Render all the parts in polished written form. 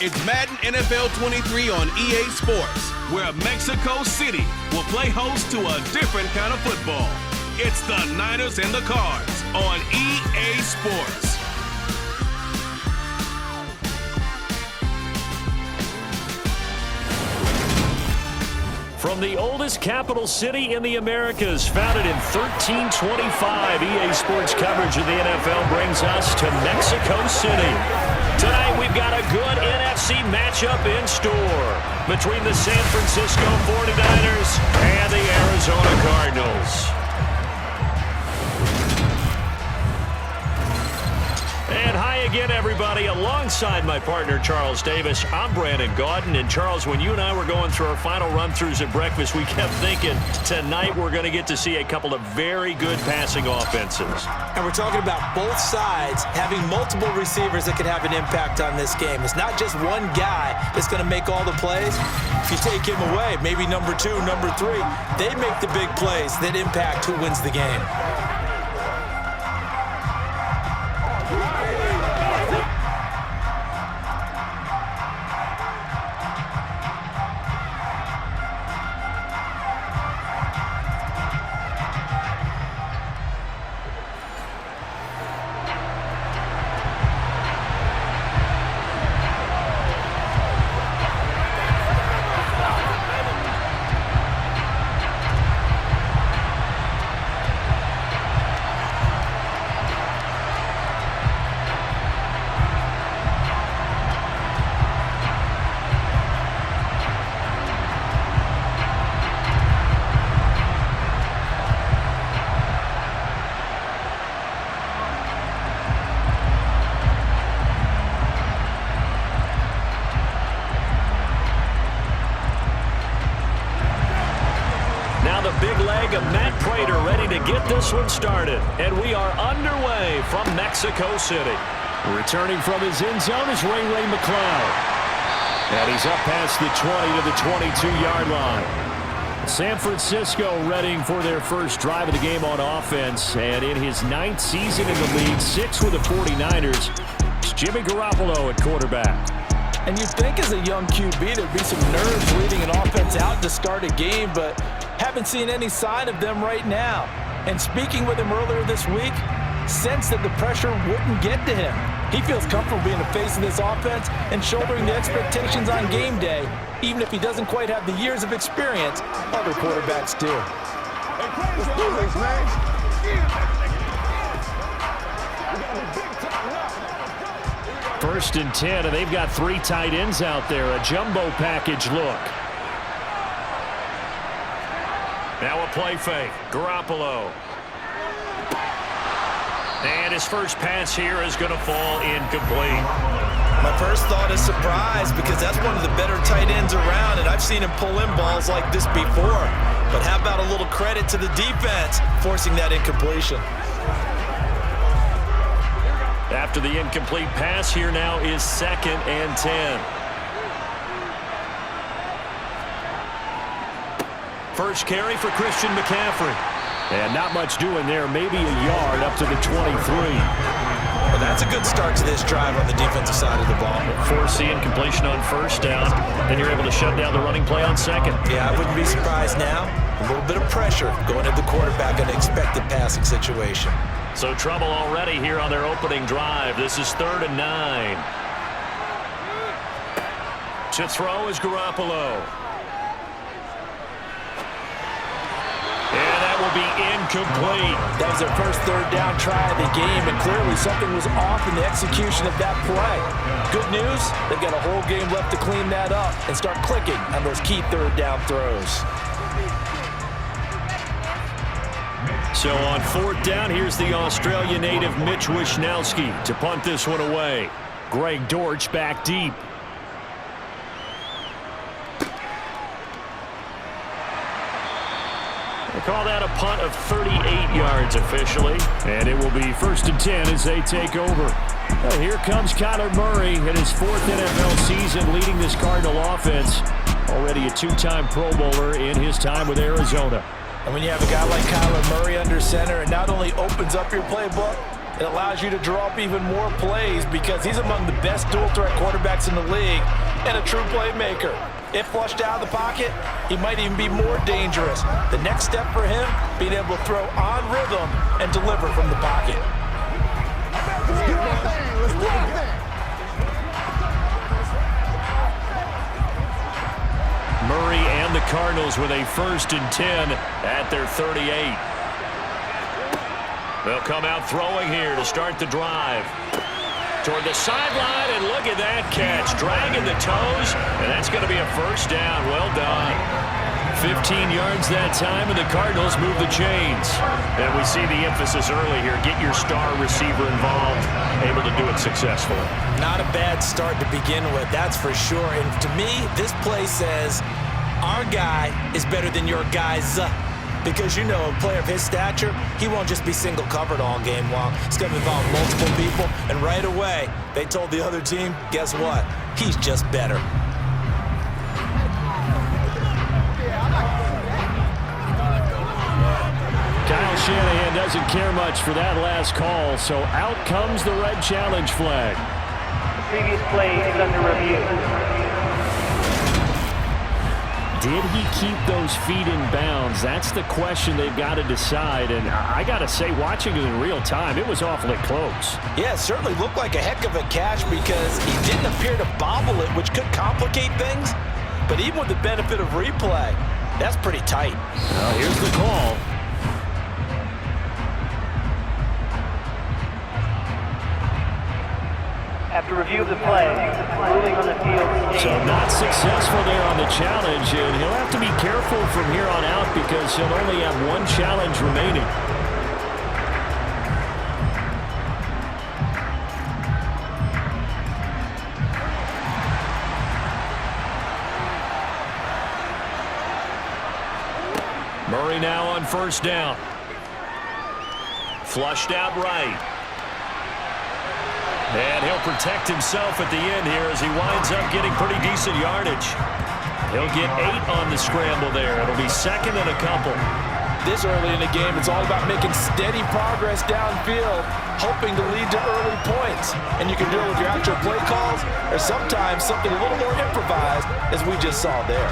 It's Madden NFL 23 on EA Sports, where Mexico City will play host to a different kind of football. It's the Niners and the Cards on EA Sports. From the oldest capital city in the Americas, founded in 1325, EA Sports coverage of the NFL brings us to Mexico City. Tonight, we've got a good NFC matchup in store between the San Francisco 49ers and the Arizona Cardinals. And hi again, everybody. Alongside my partner, Charles Davis, I'm Brandon Gaudin. And Charles, when you and I were going through our final run-throughs at breakfast, we kept thinking tonight we're going to get to see a couple of very good passing offenses. And we're talking about both sides having multiple receivers that can have an impact on this game. It's not just one guy that's going to make all the plays. If you take him away, maybe number 2, number 3, they make the big plays that impact who wins the game. This one started, and we are underway from Mexico City. Returning from his end zone is Ray McCloud. And he's up past the 20 to the 22-yard line. San Francisco readying for their first drive of the game on offense. And in his 9th season in the league, 6 with the 49ers, it's Jimmy Garoppolo at quarterback. And you'd think as a young QB there'd be some nerves leading an offense out to start a game, but haven't seen any sign of them right now. And speaking with him earlier this week, sensed that the pressure wouldn't get to him. He feels comfortable being the face of this offense and shouldering the expectations on game day, even if he doesn't quite have the years of experience other quarterbacks do. Let's do this, man. First and 10, and they've got 3 tight ends out there. A jumbo package look. Now a play fake. Garoppolo. And his first pass here is going to fall incomplete. My first thought is surprise because that's one of the better tight ends around, and I've seen him pull in balls like this before. But how about a little credit to the defense forcing that incompletion? After the incomplete pass, here now is 2nd and 10. First carry for Christian McCaffrey. And not much doing there, maybe a yard up to the 23. Well, that's a good start to this drive on the defensive side of the ball. Forcing completion on first down, then you're able to shut down the running play on second. Yeah, I wouldn't be surprised now. A little bit of pressure going at the quarterback in an expected passing situation. So trouble already here on their opening drive. This is 3rd and 9. To throw is Garoppolo. Will be incomplete. That was their first 3rd down try of the game, and clearly something was off in the execution of that play. Good news, they've got a whole game left to clean that up and start clicking on those key 3rd down throws. So on 4th down, here's the Australia native Mitch Wishnowsky to punt this one away. Greg Dortch back deep. They call that a punt of 38 yards officially. And it will be 1st and 10 as they take over. Well, here comes Kyler Murray in his 4th NFL season leading this Cardinal offense. Already a 2-time Pro Bowler in his time with Arizona. And when you have a guy like Kyler Murray under center, it not only opens up your playbook, It allows you to draw up even more plays because he's among the best dual-threat quarterbacks in the league and a true playmaker. If flushed out of the pocket, he might even be more dangerous. The next step for him, being able to throw on rhythm and deliver from the pocket. Let's do our thing. Let's do our thing. Murray and the Cardinals with a 1st and 10 at their 38. They'll come out throwing here to start the drive. Toward the sideline, and look at that catch. Dragging the toes, and that's going to be a 1st down. Well done. 15 yards that time, and the Cardinals move the chains. And we see the emphasis early here. Get your star receiver involved, able to do it successfully. Not a bad start to begin with, that's for sure. And to me, this play says our guy is better than your guy's. Because, you know, a player of his stature, he won't just be single covered all game long. It's going to involve multiple people, and right away, they told the other team, guess what? He's just better. Kyle Shanahan doesn't care much for that last call, so out comes the red challenge flag. The previous play is under review. Did he keep those feet in bounds? That's the question they've got to decide. And I got to say, watching it in real time, it was awfully close. Yeah, it certainly looked like a heck of a catch because he didn't appear to bobble it, which could complicate things. But even with the benefit of replay, that's pretty tight. Well, here's the call. After review of the play, ruling on the field. So not successful there on the challenge, and he'll have to be careful from here on out because he'll only have one challenge remaining. Murray now on 1st down. Flushed out right. And he'll protect himself at the end here as he winds up getting pretty decent yardage. He'll get 8 on the scramble there. It'll be 2nd and a couple. This early in the game, it's all about making steady progress downfield, hoping to lead to early points. And you can do it with your actual play calls or sometimes something a little more improvised, as we just saw there.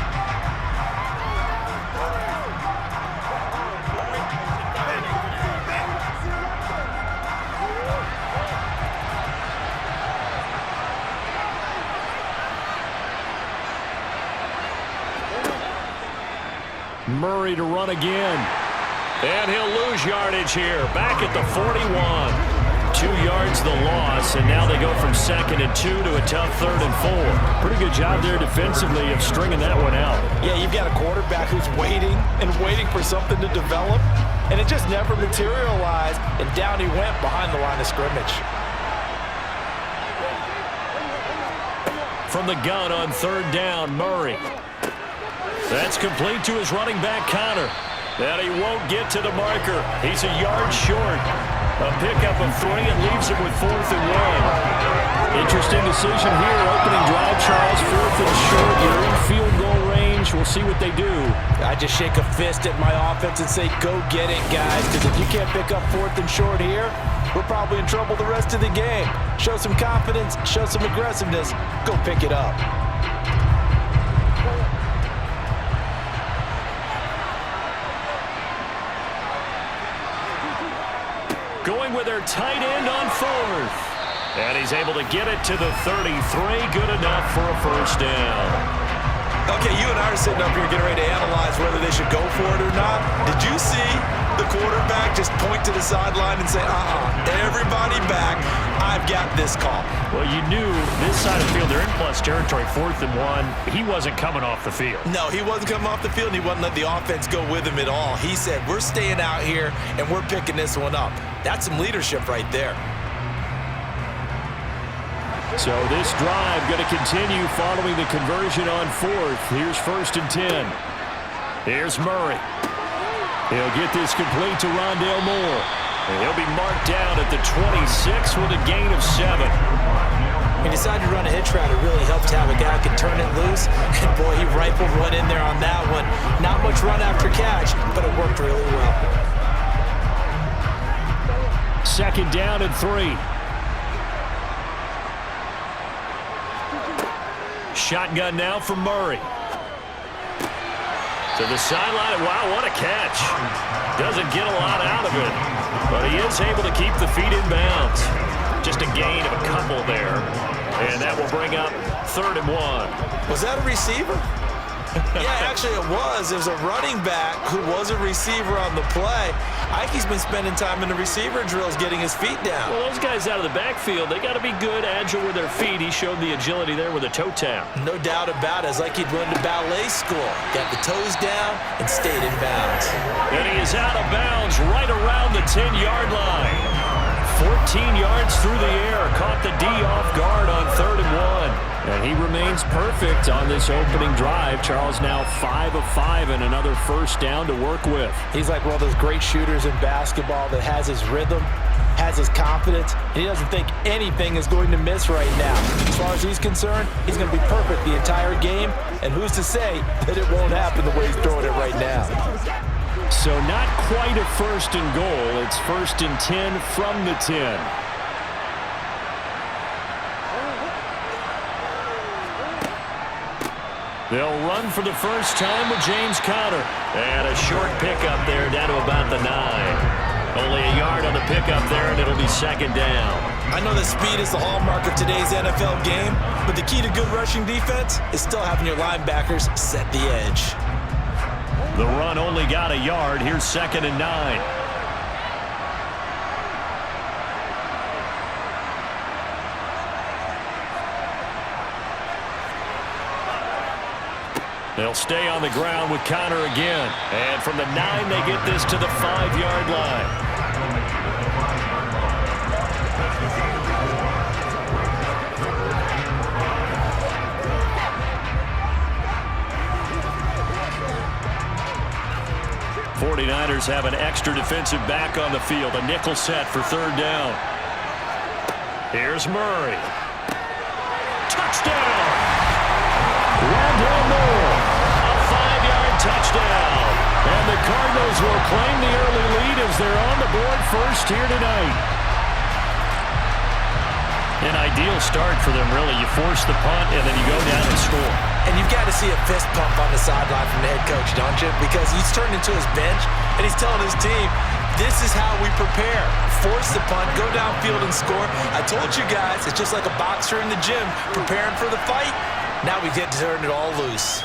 Murray to run again. And he'll lose yardage here. Back at the 41. 2 yards the loss, and now they go from 2nd and 2 to a tough 3rd and 4. Pretty good job there defensively of stringing that one out. Yeah, you've got a quarterback who's waiting and waiting for something to develop, and it just never materialized, and down he went behind the line of scrimmage. From the gun on 3rd down, Murray. That's complete to his running back, Connor. And he won't get to the marker. He's a yard short. A pickup of 3 and leaves him with 4th and 1. Interesting decision here. Opening drive, Charles. 4th and short. You're in field goal range. We'll see what they do. I just shake a fist at my offense and say, go get it, guys. Because if you can't pick up 4th and short here, we're probably in trouble the rest of the game. Show some confidence. Show some aggressiveness. Go pick it up. Going with their tight end on 4th. And he's able to get it to the 33. Good enough for a 1st down. Okay, you and I are sitting up here getting ready to analyze whether they should go for it or not. Did you see the quarterback just point to the sideline and say, everybody back, I've got this call? Well, you knew this side of the field, they're in plus territory, 4th and 1. He wasn't coming off the field. No, he wasn't coming off the field, and he wasn't letting the offense go with him at all. He said, we're staying out here, and we're picking this one up. That's some leadership right there. So this drive going to continue following the conversion on 4th. Here's 1st and 10. Here's Murray. He'll get this complete to Rondale Moore. And he'll be marked down at the 26 with a gain of 7. He decided to run a hitch route. It really helped to have a guy who could turn it loose. And boy, he rifled one in there on that one. Not much run after catch, but it worked really well. second down and 3. Shotgun now for Murray. To the sideline. Wow, what a catch. Doesn't get a lot out of it, but he is able to keep the feet in bounds. Just a gain of a couple there. And that will bring up 3rd and 1. Was that a receiver? Yeah, actually it was. It was a running back who was a receiver on the play. Ike's been spending time in the receiver drills getting his feet down. Well, those guys out of the backfield, they got to be good, agile with their feet. He showed the agility there with a toe tap. No doubt about it. It's like he'd run to ballet school. Got the toes down and stayed in bounds. And he is out of bounds right around the 10-yard line. 14 yards through the air. Caught the D off guard on 3rd and 1. And he remains perfect on this opening drive. Charles now 5 of 5 and another first down to work with. He's like one of those great shooters in basketball that has his rhythm, has his confidence, and he doesn't think anything is going to miss right now. As far as he's concerned, he's going to be perfect the entire game, and who's to say that it won't happen the way he's throwing it right now. So not quite a 1st and goal. It's 1st and 10 from the 10. They'll run for the first time with James Conner. And a short pickup there down to about the 9. Only a yard on the pickup there, and it'll be 2nd down. I know that speed is the hallmark of today's NFL game, but the key to good rushing defense is still having your linebackers set the edge. The run only got a yard. Here's 2nd and 9. They'll stay on the ground with Conner again. And from the 9, they get this to the 5-yard line. '49ers have an extra defensive back on the field. A nickel set for 3rd down. Here's Murray. Touchdown! Rondell Moore. A 5-yard touchdown. And the Cardinals will claim the early lead as they're on the board first here tonight. An ideal start for them, really. You force the punt, and then you go down and score. And you've got to see a fist pump on the sideline from the head coach, don't you? Because he's turned into his bench, and he's telling his team, this is how we prepare. Force the punt, go downfield and score. I told you guys, it's just like a boxer in the gym preparing for the fight. Now we get to turn it all loose.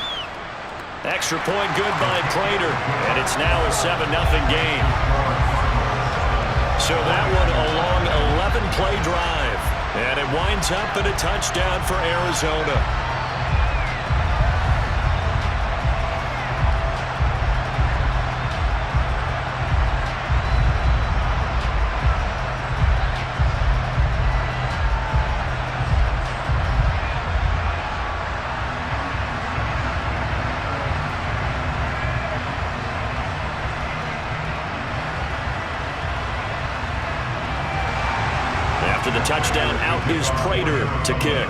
Extra point good by Prater, and it's now a 7-0 game. So that one a long 11-play drive, and it winds up in a touchdown for Arizona. After the touchdown, out is Prater to kick.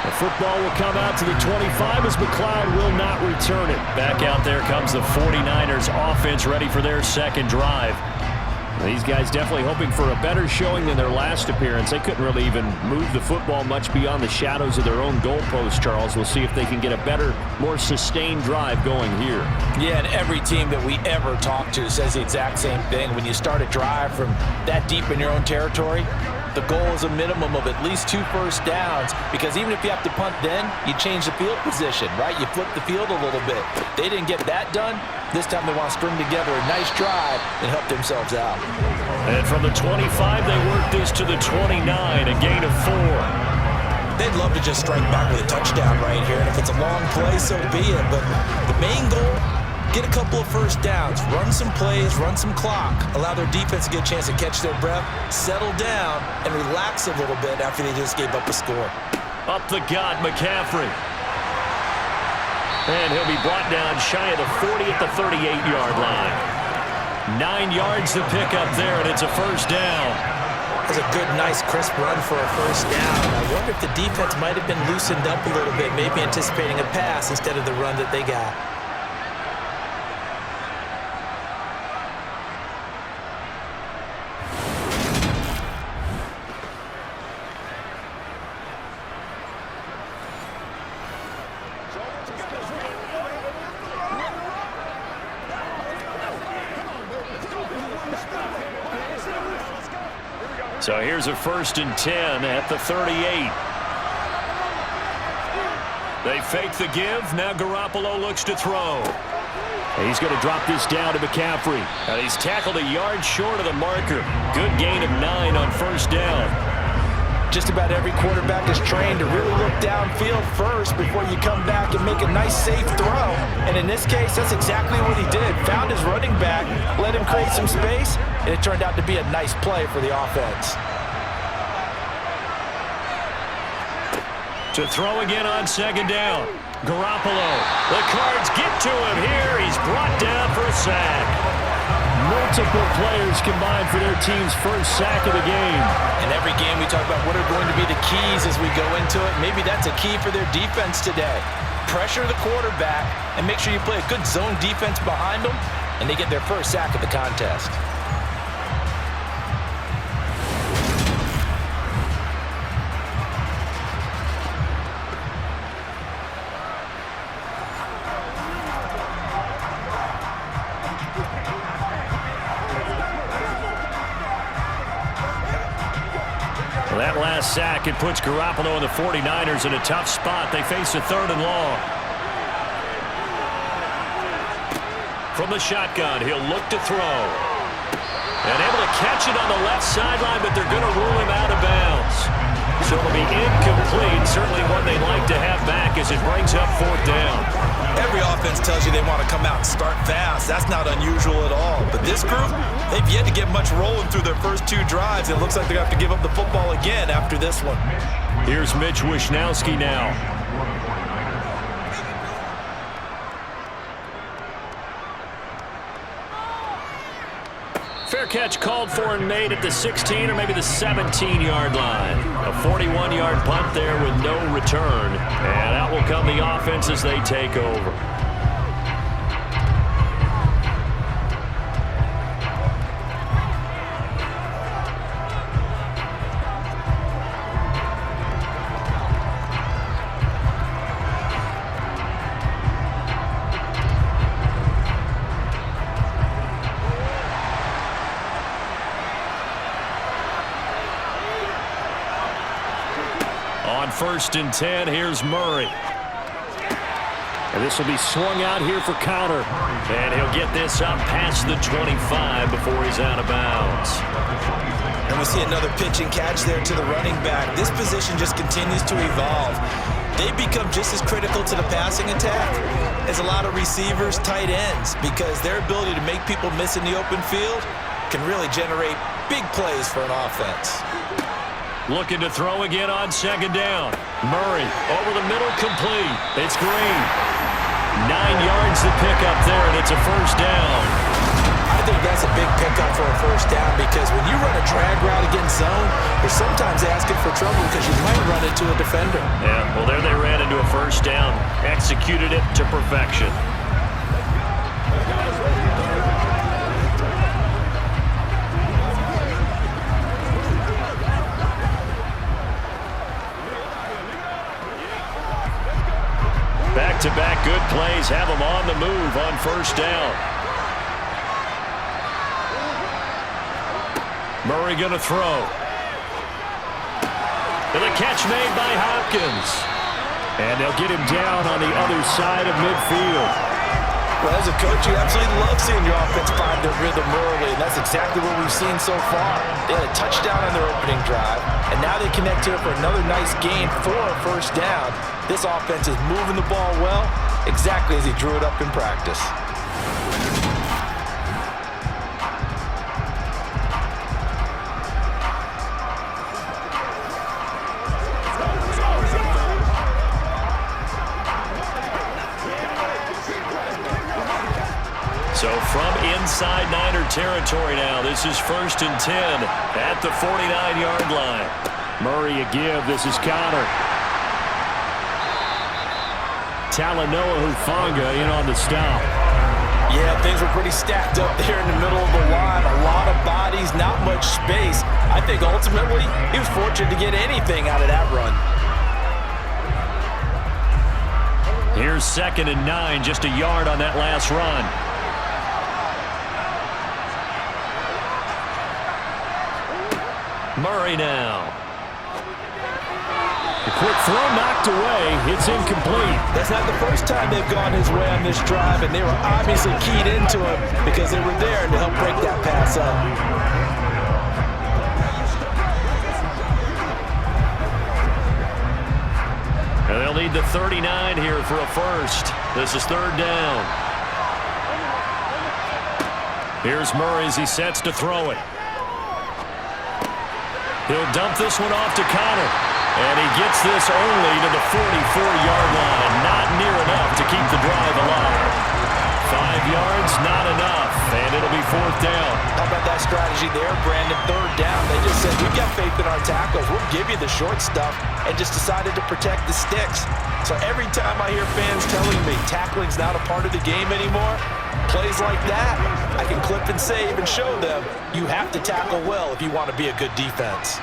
The football will come out to the 25 as McLeod will not return it. Back out there comes the 49ers offense ready for their 2nd drive. These guys definitely hoping for a better showing than their last appearance. They couldn't really even move the football much beyond the shadows of their own goalpost, Charles. We'll see if they can get a better, more sustained drive going here. Yeah, and every team that we ever talk to says the exact same thing. When you start a drive from that deep in your own territory, the goal is a minimum of at least 2 first downs, because even if you have to punt then, you change the field position, right? You flip the field a little bit. They didn't get that done. This time they want to string together a nice drive and help themselves out. And from the 25, they work this to the 29, a gain of 4. They'd love to just strike back with a touchdown right here, and if it's a long play, so be it. But the main goal, get a couple of first downs, run some plays, run some clock, allow their defense to get a chance to catch their breath, settle down, and relax a little bit after they just gave up a score. Up the gut, McCaffrey. And he'll be brought down shy of the 40 at the 38-yard line. 9 yards to pick up there, and it's a first down. That's a good, nice, crisp run for a first down. I wonder if the defense might have been loosened up a little bit, maybe anticipating a pass instead of the run that they got. So here's a 1st and 10 at the 38. They fake the give. Now Garoppolo looks to throw. He's going to drop this down to McCaffrey. And he's tackled a yard short of the marker. Good gain of 9 on 1st down. Just about every quarterback is trained to really look downfield first before you come back and make a nice, safe throw. And in this case, that's exactly what he did. Found his running back, let him create some space, and it turned out to be a nice play for the offense. To throw again on 2nd down. Garoppolo. The Cards get to him here. He's brought down for a sack. Multiple players combined for their team's 1st sack of the game. In every game we talk about what are going to be the keys as we go into it. Maybe that's a key for their defense today. Pressure the quarterback and make sure you play a good zone defense behind them, and they get their 1st sack of the contest. That last sack, it puts Garoppolo and the 49ers in a tough spot. They face a 3rd and long. From the shotgun, he'll look to throw. And able to catch it on the left sideline, but they're going to rule him out of bounds. So it'll be incomplete. Certainly one they'd like to have back as it brings up 4th down. Every offense tells you they want to come out and start fast. That's not unusual at all. But this group, they've yet to get much rolling through their first 2 drives. It looks like they're going to have to give up the football again after this one. Here's Mitch Wishnowsky now. Fair catch called for and made at the 16 or maybe the 17-yard line. A 41-yard punt there with no return. And out will come the offense as they take over. On 1st and 10, here's Murray. And this will be swung out here for counter. And he'll get this up past the 25 before he's out of bounds. And we see another pitch and catch there to the running back. This position just continues to evolve. They become just as critical to the passing attack as a lot of receivers, tight ends, because their ability to make people miss in the open field can really generate big plays for an offense. Looking to throw again on 2nd down. Murray over the middle, complete. It's Green. 9 yards to pick up there, and it's a 1st down. I think that's a big pickup for a 1st down because when you run a drag route against zone, you're sometimes asking for trouble because you might run into a defender. Yeah, well, there they ran into a 1st down. Executed it to perfection. Back-to-back good plays have them on the move on 1st down. Murray going to throw. And the catch made by Hopkins. And they'll get him down on the other side of midfield. Well, as a coach, you absolutely love seeing your offense find their rhythm early, and that's exactly what we've seen so far. They had a touchdown on their opening drive, and now they connect here for another nice gain for a 1st down. This offense is moving the ball well, exactly as he drew it up in practice. So from inside Niner territory now, this is 1st and 10 at the 49-yard line. Murray a give. This is counter. Talanoa Hufanga in on the stop. Yeah, things were pretty stacked up there in the middle of the line. A lot of bodies, not much space. I think ultimately he was fortunate to get anything out of that run. Here's 2nd and 9, just a yard on that last run. Murray now. The quick throw knocked away. It's incomplete. That's not the first time they've gone his way on this drive, and they were obviously keyed into him because they were there to help break that pass up. And they'll need the 39 here for a first. This is third down. Here's Murray as he sets to throw it. He'll dump this one off to Connor. And he gets this only to the 44-yard line. Not near enough to keep the drive alive. 5 yards, not enough. And it'll be fourth down. How about that strategy there, Brandon? Third down. They just said, we've got faith in our tackles. We'll give you the short stuff, and just decided to protect the sticks. So every time I hear fans telling me tackling's not a part of the game anymore, plays like that, I can clip and save and show them you have to tackle well if you want to be a good defense.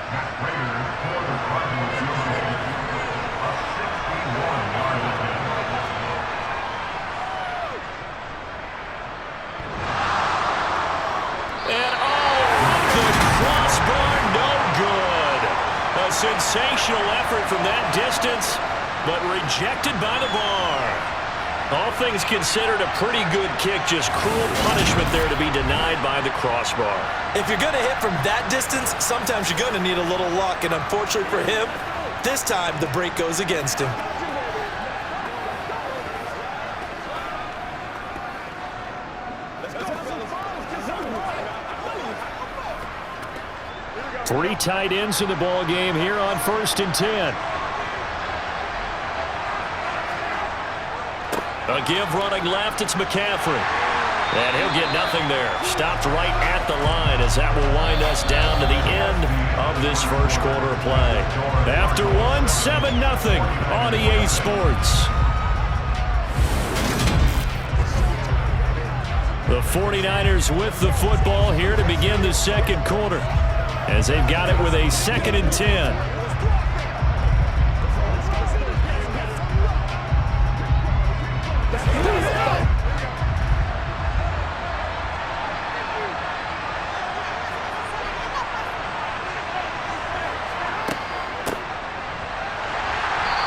Sensational effort from that distance, but rejected by the bar. All things considered, a pretty good kick, just cruel punishment there to be denied by the crossbar. If you're going to hit from that distance, sometimes you're going to need a little luck, and unfortunately for him, this time the break goes against him. Three tight ends in the ball game here on 1st and 10. A give running left, it's McCaffrey. And he'll get nothing there. Stopped right at the line as that will wind us down to the end of this first quarter of play. After one, 7-0 on EA Sports. The 49ers with the football here to begin the second quarter, as they've got it with a 2nd and 10.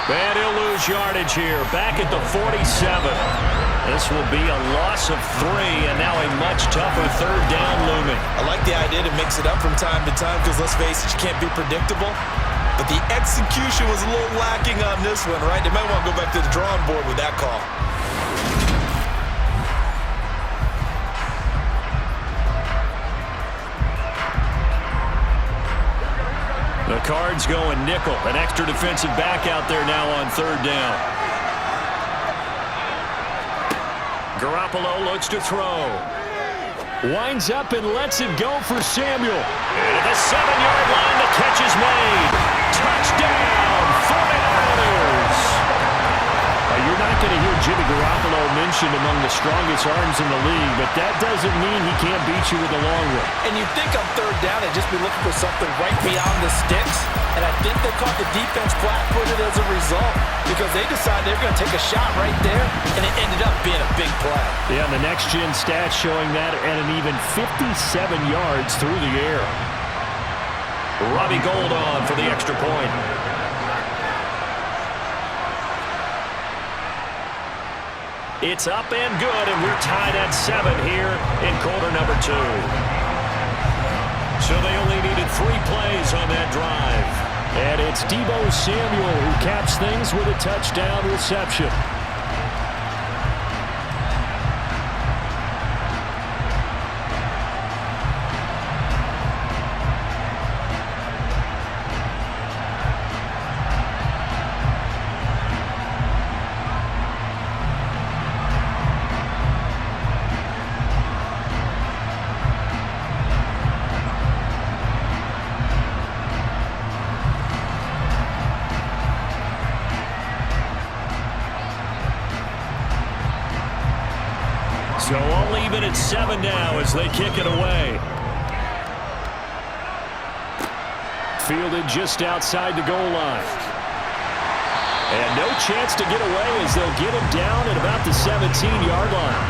And he'll lose yardage here, back at the 47. This will be a loss of 3, and now a much tougher third down looming. I like the idea to mix it up from time to time because, let's face it, you can't be predictable. But the execution was a little lacking on this one, right? They might want to go back to the drawing board with that call. The Cards going nickel. An extra defensive back out there now on third down. Garoppolo looks to throw. Winds up and lets it go for Samuel. And at the 7-yard line, the catch is made. Touchdown, 49ers. You're not going to hear Jimmy Garoppolo mentioned among the strongest arms in the league, but that doesn't mean he can't beat you with a long one. And you think on third down they'd just be looking for something right beyond the sticks, and I think they caught the defense flat-footed as a result because they decided they were going to take a shot right there, and it ended up being a big play. Yeah, and the next-gen stats showing that at an even 57 yards through the air. Robbie Gould on for the extra point. It's up and good, and we're tied at 7 here in quarter number 2. So they only needed 3 plays on that drive. And it's Deebo Samuel who caps things with a touchdown reception. So all even at 7 now as they kick it away. Fielded just outside the goal line. And no chance to get away as they'll get him down at about the 17-yard line.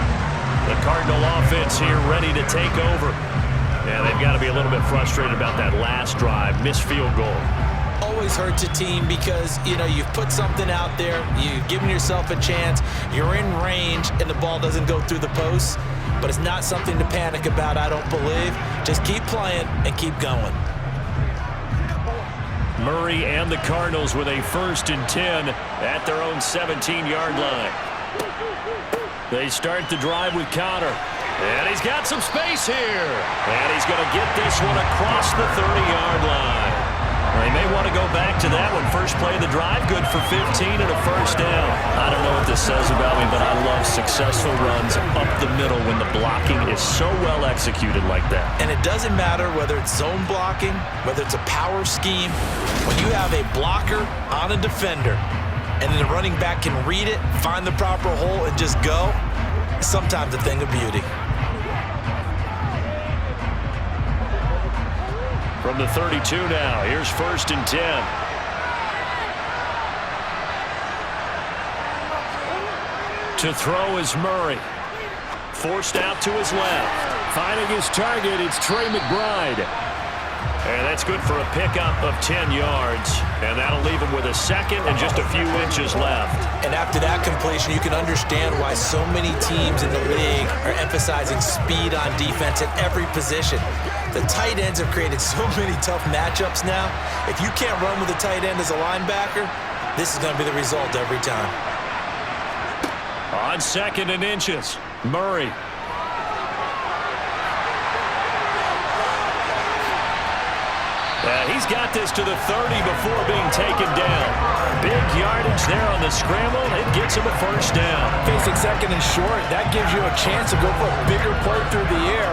The Cardinal offense here ready to take over. Yeah, they've got to be a little bit frustrated about that last drive, missed field goal. Always hurts a team because, you've put something out there, you've given yourself a chance, you're in range, and the ball doesn't go through the posts. But it's not something to panic about, I don't believe. Just keep playing and keep going. Murray and the Cardinals with a 1st and 10 at their own 17-yard line. They start the drive with Connor. And he's got some space here. And he's going to get this one across the 30-yard line. They may want to go back to that one. First play of the drive, good for 15 and a 1st down. I don't know what this says about me, but I love successful runs up the middle when the blocking is so well executed like that. And it doesn't matter whether it's zone blocking, whether it's a power scheme. When you have a blocker on a defender, and then the running back can read it, find the proper hole, and just go, it's sometimes a thing of beauty. From the 32 now, here's 1st and 10. To throw is Murray. Forced out to his left. Finding his target, it's Trey McBride. And that's good for a pickup of 10 yards. And that'll leave him with a 2nd and just a few inches left. And after that completion, you can understand why so many teams in the league are emphasizing speed on defense at every position. The tight ends have created so many tough matchups now. If you can't run with a tight end as a linebacker, this is going to be the result every time. On 2nd and inches, Murray. He's got this to the 30 before being taken down. Big yardage there on the scramble. It gets him a 1st down. Facing 2nd and short, that gives you a chance to go for a bigger play through the air.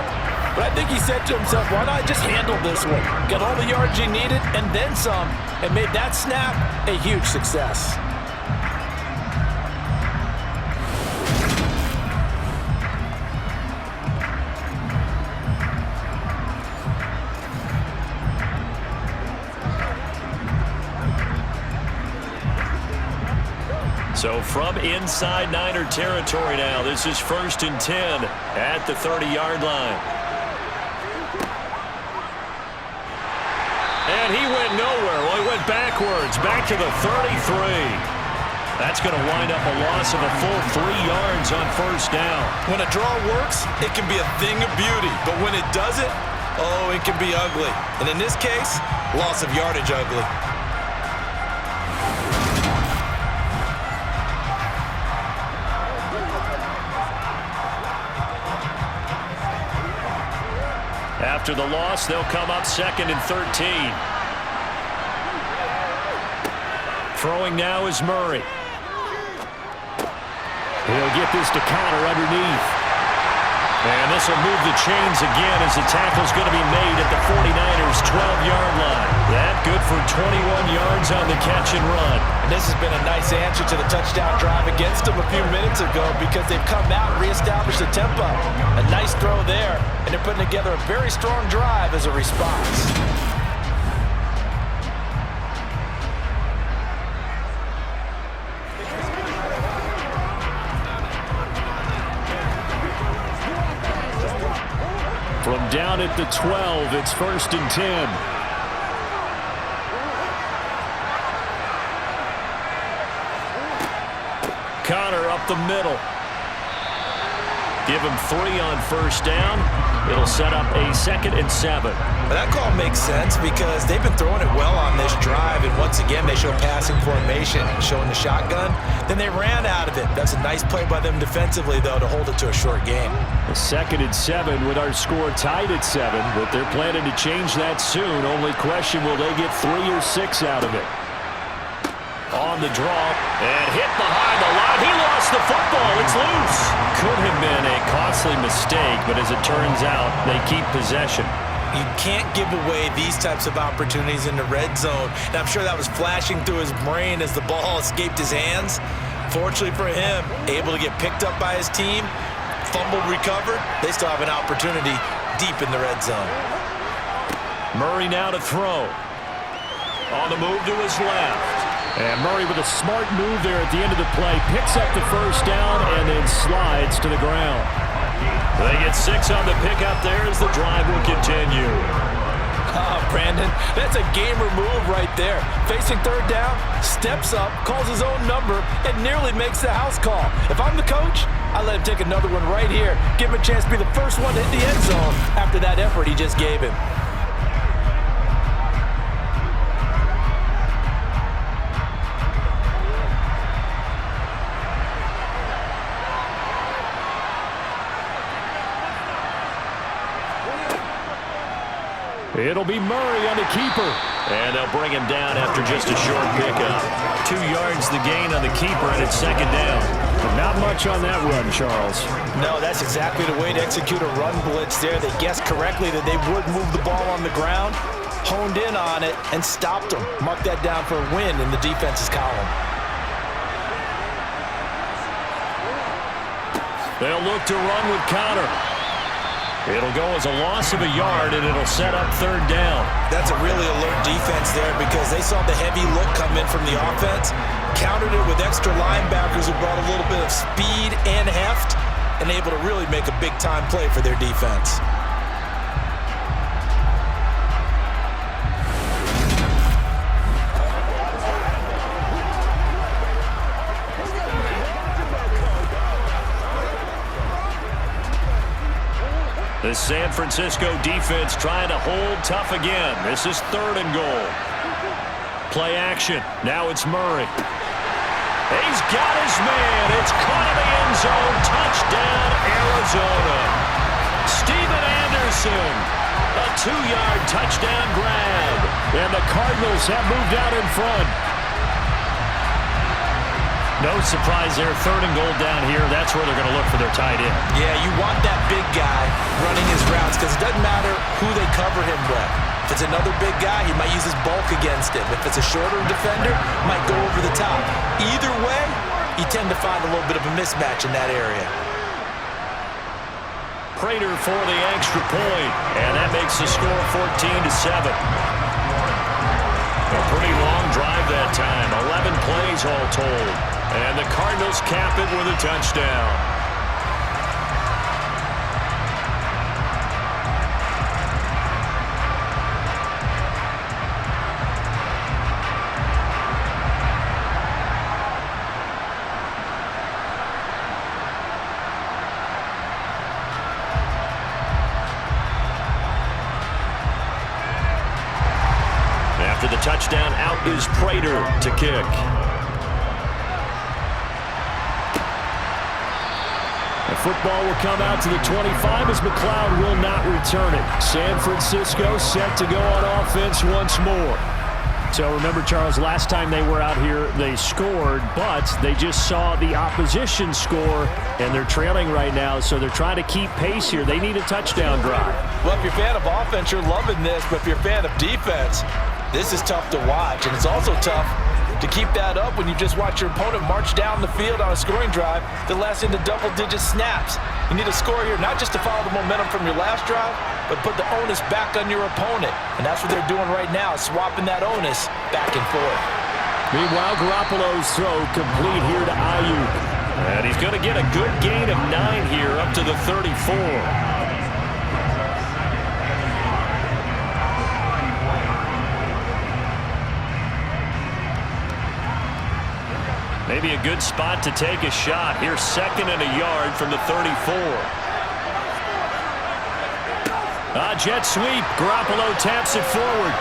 But I think he said to himself, why not just handle this one? Got all the yards you needed and then some, and made that snap a huge success. So from inside Niner territory now, this is 1st and 10 at the 30-yard line. And he went nowhere. Well, he went backwards, back to the 33. That's going to wind up a loss of a full 3 yards on 1st down. When a draw works, it can be a thing of beauty. But when it doesn't, oh, it can be ugly. And in this case, loss of yardage ugly. After the loss, they'll come up 2nd and 13. Throwing now is Murray. He'll get this to Connor underneath. And this will move the chains again as the tackle's going to be made at the 49ers' 12-yard line. That good for 21 yards on the catch and run. And this has been a nice answer to the touchdown drive against them a few minutes ago because they've come out and reestablished the tempo. A nice throw there, and they're putting together a very strong drive as a response. From down at the 12, it's 1st and 10. Connor up the middle. Give him 3 on 1st down. It'll set up a 2nd and 7. That call makes sense because they've been throwing it well on this drive, and once again they show passing formation, showing the shotgun. Then they ran out of it. That's a nice play by them defensively, though, to hold it to a short game. A 2nd and 7 with our score tied at 7, but they're planning to change that soon. Only question, will they get 3 or 6 out of it? On the draw, and hit behind the line. He lost the football. It's loose. Could have been a costly mistake, but as it turns out, they keep possession. You can't give away these types of opportunities in the red zone. And I'm sure that was flashing through his brain as the ball escaped his hands. Fortunately for him, able to get picked up by his team, fumbled, recovered. They still have an opportunity deep in the red zone. Murray now to throw. On the move to his left. And Murray with a smart move there at the end of the play. Picks up the 1st down and then slides to the ground. They gets 6 on the pickup there as the drive will continue. Brandon, that's a gamer move right there. Facing third down, steps up, calls his own number, and nearly makes the house call. If I'm the coach, I let him take another one right here. Give him a chance to be the first one to hit the end zone after that effort he just gave him. It'll be Murray on the keeper. And they'll bring him down after just a short pickup. 2 yards the gain on the keeper, and it's second down. But not much on that run, Charles. No, that's exactly the way to execute a run blitz there. They guessed correctly that they would move the ball on the ground, honed in on it, and stopped them. Mark that down for a win in the defense's column. They'll look to run with Connor. It'll go as a loss of a yard, and it'll set up third down. That's a really alert defense there because they saw the heavy look come in from the offense, countered it with extra linebackers who brought a little bit of speed and heft, and able to really make a big-time play for their defense. The San Francisco defense trying to hold tough again. This is 3rd and goal. Play action. Now it's Murray. He's got his man. It's caught in the end zone. Touchdown, Arizona. Steven Anderson. A 2-yard touchdown grab. And the Cardinals have moved out in front. No surprise there. 3rd and goal down here. That's where they're going to look for their tight end. Yeah, you want that big guy running his routes because it doesn't matter who they cover him with. If it's another big guy, he might use his bulk against him. If it's a shorter defender, might go over the top. Either way, you tend to find a little bit of a mismatch in that area. Prater for the extra point, and that makes the score 14-7. A pretty long drive that time, 11 plays all told. And the Cardinals cap it with a touchdown. After the touchdown, out is Prater to kick. The football will come out to the 25 as McLeod will not return it. San Francisco set to go on offense once more. So remember, Charles, last time they were out here, they scored, but they just saw the opposition score, and they're trailing right now, so they're trying to keep pace here. They need a touchdown drive. Well, if you're a fan of offense, you're loving this, but if you're a fan of defense, this is tough to watch, and it's also tough to keep that up when you just watch your opponent march down the field on a scoring drive that lasts into double-digit snaps. You need a score here, not just to follow the momentum from your last drive, but put the onus back on your opponent. And that's what they're doing right now, swapping that onus back and forth. Meanwhile, Garoppolo's throw complete here to Ayuk. And he's going to get a good gain of 9 here up to the 34. Maybe a good spot to take a shot. Here's 2nd and a yard from the 34. Jet sweep. Garoppolo taps it forward.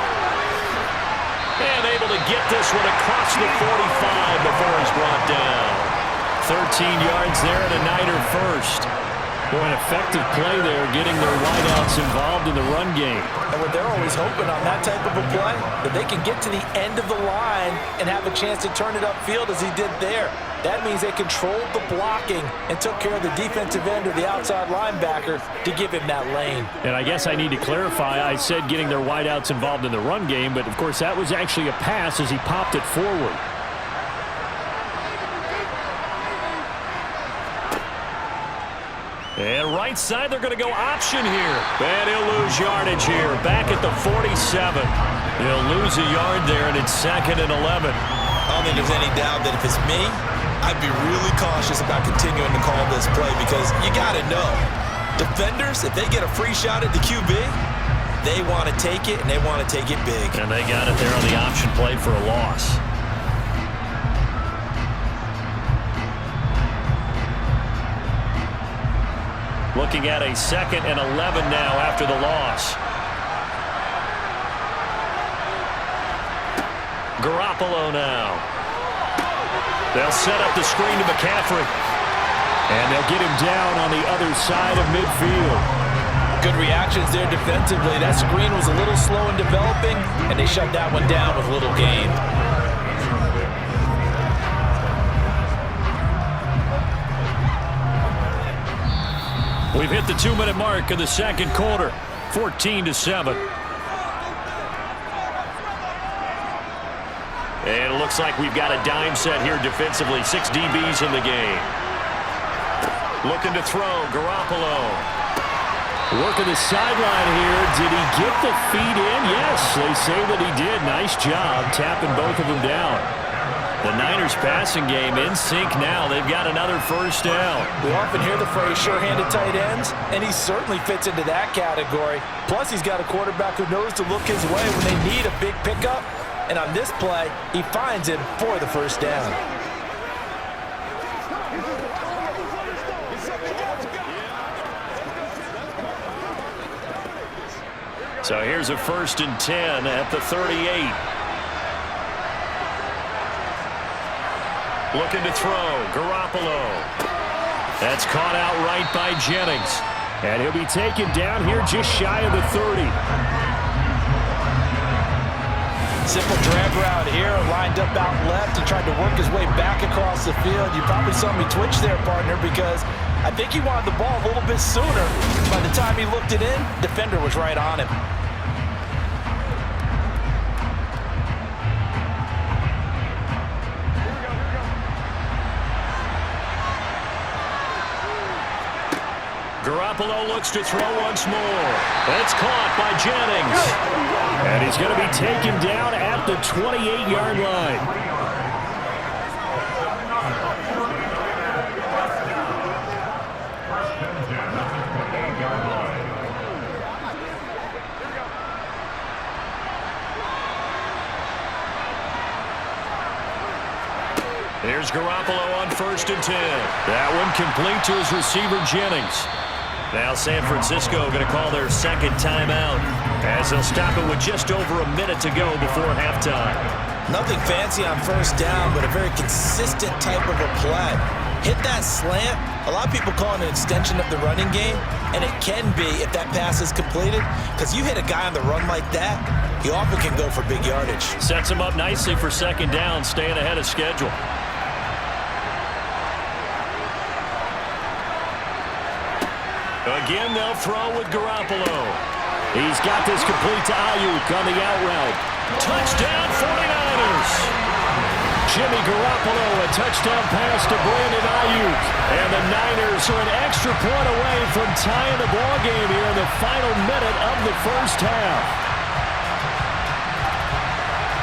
And able to get this one across the 45 before he's brought down. 13 yards there and a Niner first. Boy, an effective play there, getting their wideouts involved in the run game. And what they're always hoping on that type of a play, that they can get to the end of the line and have a chance to turn it upfield as he did there. That means they controlled the blocking and took care of the defensive end or the outside linebacker to give him that lane. And I guess I need to clarify, I said getting their wideouts involved in the run game, but of course that was actually a pass as he popped it forward. And right side, they're going to go option here. And he'll lose yardage here, back at the 47. He'll lose a yard there, and it's 2nd and 11. I don't think there's any doubt that if it's me, I'd be really cautious about continuing to call this play because you got to know Defenders, if they get a free shot at the QB, they want to take it, and they want to take it big. And they got it there on the option play for a loss. Looking at a 2nd and 11 now after the loss. Garoppolo now. They'll set up the screen to McCaffrey. And they'll get him down on the other side of midfield. Good reactions there defensively. That screen was a little slow in developing, and they shut that one down with little gain. We've hit the 2-minute mark of the second quarter, 14-7. And it looks like we've got a dime set here defensively. 6 DBs in the game. Looking to throw, Garoppolo. Working the sideline here. Did he get the feet in? Yes, they say that he did. Nice job tapping both of them down. The Niners passing game in sync now. They've got another first down. We often hear the phrase sure-handed tight ends, and he certainly fits into that category. Plus, he's got a quarterback who knows to look his way when they need a big pickup. And on this play, he finds him for the first down. So here's a 1st and 10 at the 38. Looking to throw, Garoppolo. That's caught out right by Jennings. And he'll be taken down here just shy of the 30. Simple drag route here, lined up out left and tried to work his way back across the field. You probably saw me twitch there, partner, because I think he wanted the ball a little bit sooner. By the time he looked it in, defender was right on him. Garoppolo looks to throw once more. It's caught by Jennings. And he's going to be taken down at the 28-yard line. Here's Garoppolo on 1st and 10. That one complete to his receiver, Jennings. Now San Francisco going to call their second timeout as they'll stop it with just over a minute to go before halftime. Nothing fancy on first down, but a very consistent type of a play. Hit that slant. A lot of people call it an extension of the running game, and it can be if that pass is completed, because you hit a guy on the run like that, he often can go for big yardage. Sets him up nicely for second down, staying ahead of schedule. Again, they'll throw with Garoppolo. He's got this complete to Ayuk on the out route. Touchdown, 49ers! Jimmy Garoppolo, a touchdown pass to Brandon Ayuk. And the Niners are an extra point away from tying the ball game here in the final minute of the first half.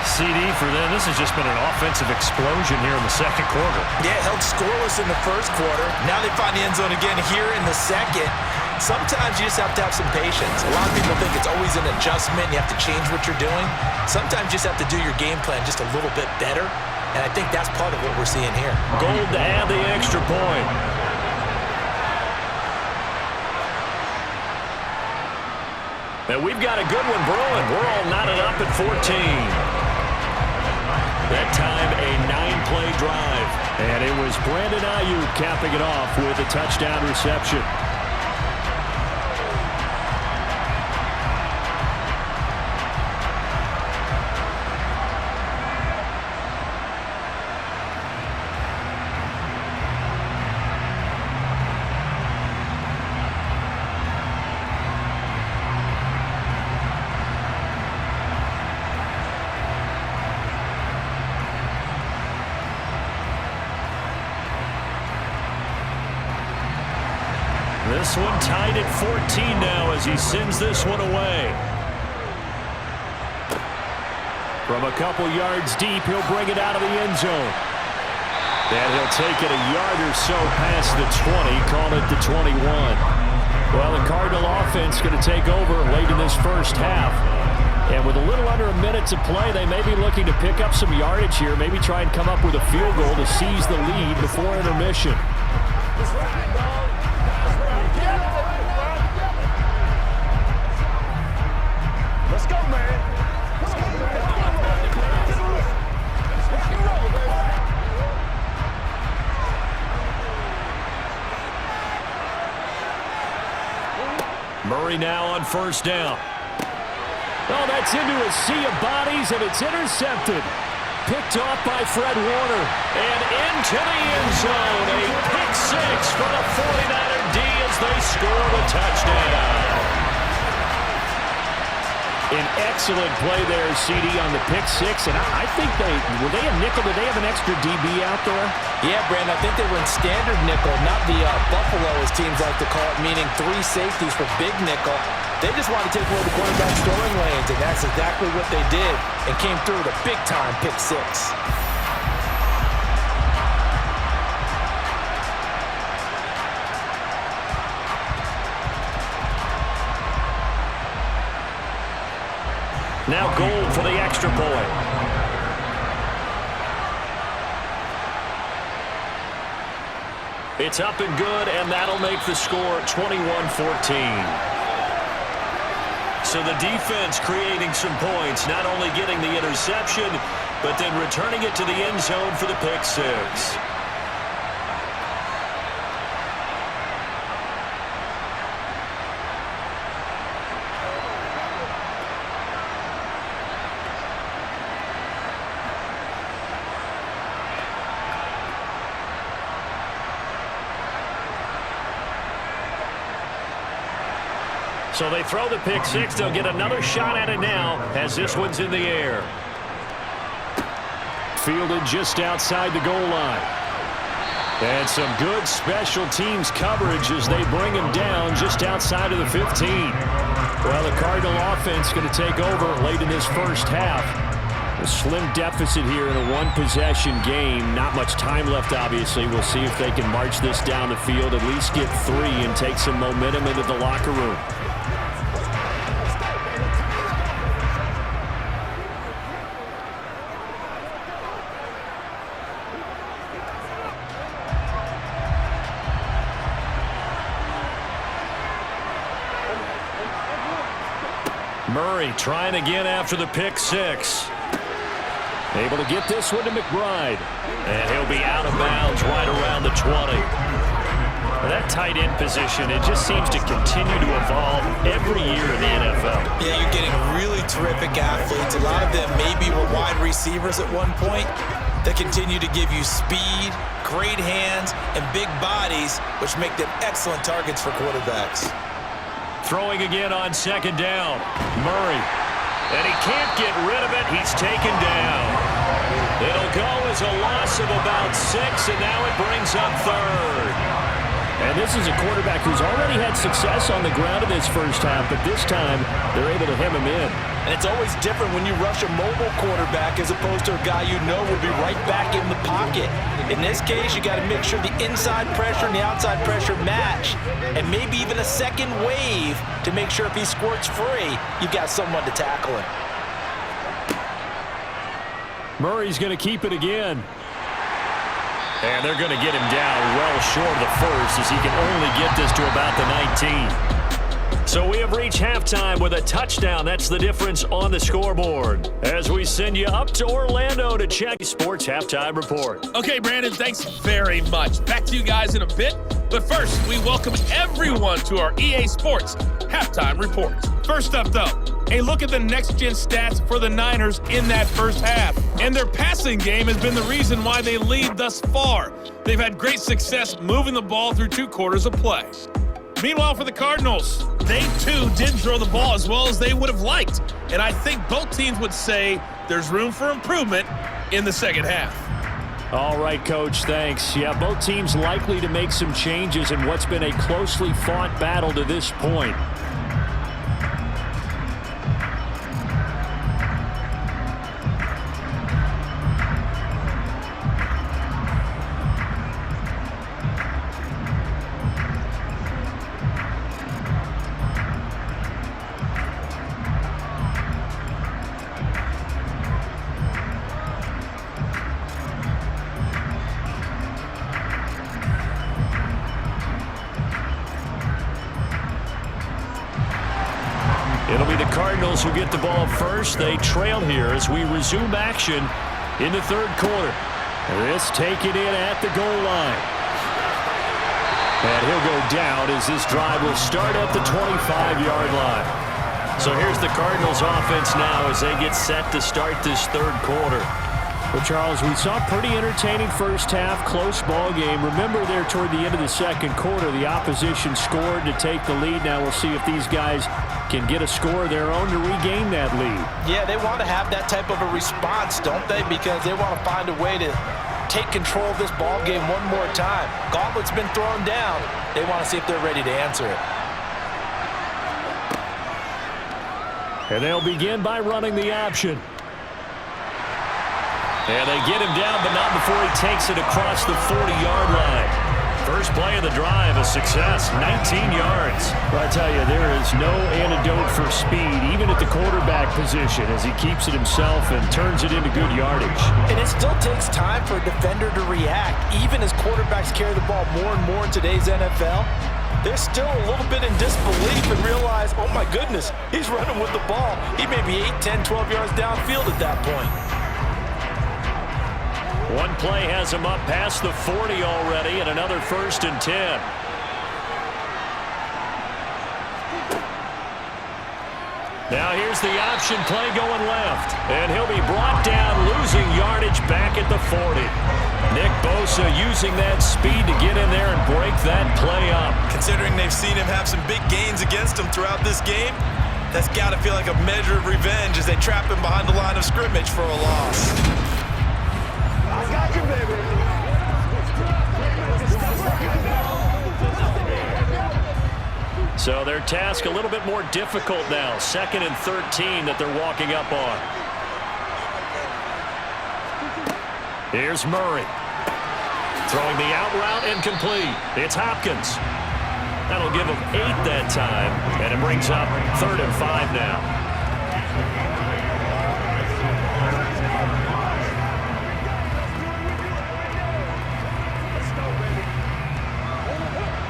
CD for them. This has just been an offensive explosion here in the second quarter. Yeah, held scoreless in the first quarter. Now they find the end zone again here in the second. Sometimes you just have to have some patience. A lot of people think it's always an adjustment. You have to change what you're doing. Sometimes you just have to do your game plan just a little bit better. And I think that's part of what we're seeing here. Gold to add the extra point. And we've got a good one brewing. We're all knotted up at 14. That time, a 9-play drive. And it was Brandon Ayuk capping it off with a touchdown reception. This one tied at 14 now as he sends this one away. From a couple yards deep, he'll bring it out of the end zone. And he'll take it a yard or so past the 20, call it the 21. Well, offense going to take over late in this first half. And with a little under a minute to play, they may be looking to pick up some yardage here, maybe try and come up with a field goal to seize the lead before intermission. Let's go, man. Murray now on first down. Oh, that's into a sea of bodies, and it's intercepted. Picked off by Fred Warner. And into the end zone. A pick six for the 49er D as they score the touchdown. An excellent play there, CD, on the pick six. And I think were they a nickel? Did they have an extra DB out there? Yeah, Brandon, I think they were in standard nickel, not the Buffalo, as teams like to call it, meaning 3 safeties for big nickel. They just wanted to take away the quarterback's throwing lanes, and that's exactly what they did, and came through with a big-time pick six. Now goal for the extra point. It's up and good, and that'll make the score 21-14. So the defense creating some points, not only getting the interception, but then returning it to the end zone for the pick six. So they throw the pick six. They'll get another shot at it now as this one's in the air. Fielded just outside the goal line. And some good special teams coverage as they bring him down just outside of the 15. Well, the Cardinal offense going to take over late in this first half. A slim deficit here in a one-possession game. Not much time left, obviously. We'll see if they can march this down the field, at least get 3 and take some momentum into the locker room. Murray trying again after the pick six. Able to get this one to McBride. And he'll be out of bounds right around the 20. That tight end position, it just seems to continue to evolve every year in the NFL. Yeah, you're getting really terrific athletes. A lot of them maybe were wide receivers at one point. They continue to give you speed, great hands, and big bodies, which make them excellent targets for quarterbacks. Throwing again on second down. Murray. And he can't get rid of it. He's taken down. It'll go as a loss of about 6, and now it brings up third. And this is a quarterback who's already had success on the ground in this first half, but this time they're able to hem him in. And it's always different when you rush a mobile quarterback as opposed to a guy you know will be right back in the pocket. In this case, you got to make sure the inside pressure and the outside pressure match, and maybe even a second wave to make sure if he squirts free, you've got someone to tackle him. Murray's going to keep it again. And they're going to get him down well short of the first as he can only get this to about the 19. So we have reached halftime with a touchdown. That's the difference on the scoreboard. As we send you up to Orlando to check Sports Halftime Report. Okay, Brandon, thanks very much. Back to you guys in a bit. But first, we welcome everyone to our EA Sports Halftime Report. First up, though, a look at the next-gen stats for the Niners in that first half. And their passing game has been the reason why they lead thus far. They've had great success moving the ball through 2 quarters of play. Meanwhile, for the Cardinals, they too didn't throw the ball as well as they would have liked. And I think both teams would say there's room for improvement in the second half. All right, Coach, thanks. Yeah, both teams likely to make some changes in what's been a closely fought battle to this point. It'll be the Cardinals who get the ball first. They trail here as we resume action in the third quarter. This taken in at the goal line. And he'll go down as this drive will start at the 25-yard line. So here's the Cardinals offense now as they get set to start this third quarter. Well, Charles, we saw a pretty entertaining first half, close ball game. Remember there toward the end of the second quarter, the opposition scored to take the lead. Now we'll see if these guys can get a score of their own to regain that lead. Yeah, they want to have that type of a response, don't they? Because they want to find a way to take control of this ball game one more time. Gauntlet's been thrown down. They want to see if they're ready to answer it. And they'll begin by running the option. And they get him down, but not before he takes it across the 40-yard line. First play of the drive, a success, 19 yards. Well, I tell you, there is no antidote for speed, even at the quarterback position, as he keeps it himself and turns it into good yardage. And it still takes time for a defender to react, even as quarterbacks carry the ball more and more in today's NFL. They're still a little bit in disbelief and realize, oh my goodness, he's running with the ball. He may be 8, 10, 12 yards downfield at that point. One play has him up past the 40 already, and another 1st and 10. Now here's the option play going left, and he'll be brought down, losing yardage back at the 40. Nick Bosa using that speed to get in there and break that play up. Considering they've seen him have some big gains against him throughout this game, that's got to feel like a measure of revenge as they trap him behind the line of scrimmage for a loss. I got you, baby. So their task a little bit more difficult now. 2nd and 13 that they're walking up on. Here's Murray. Throwing the out route incomplete. It's Hopkins. That'll give him 8 that time. And it brings up 3rd and 5 now.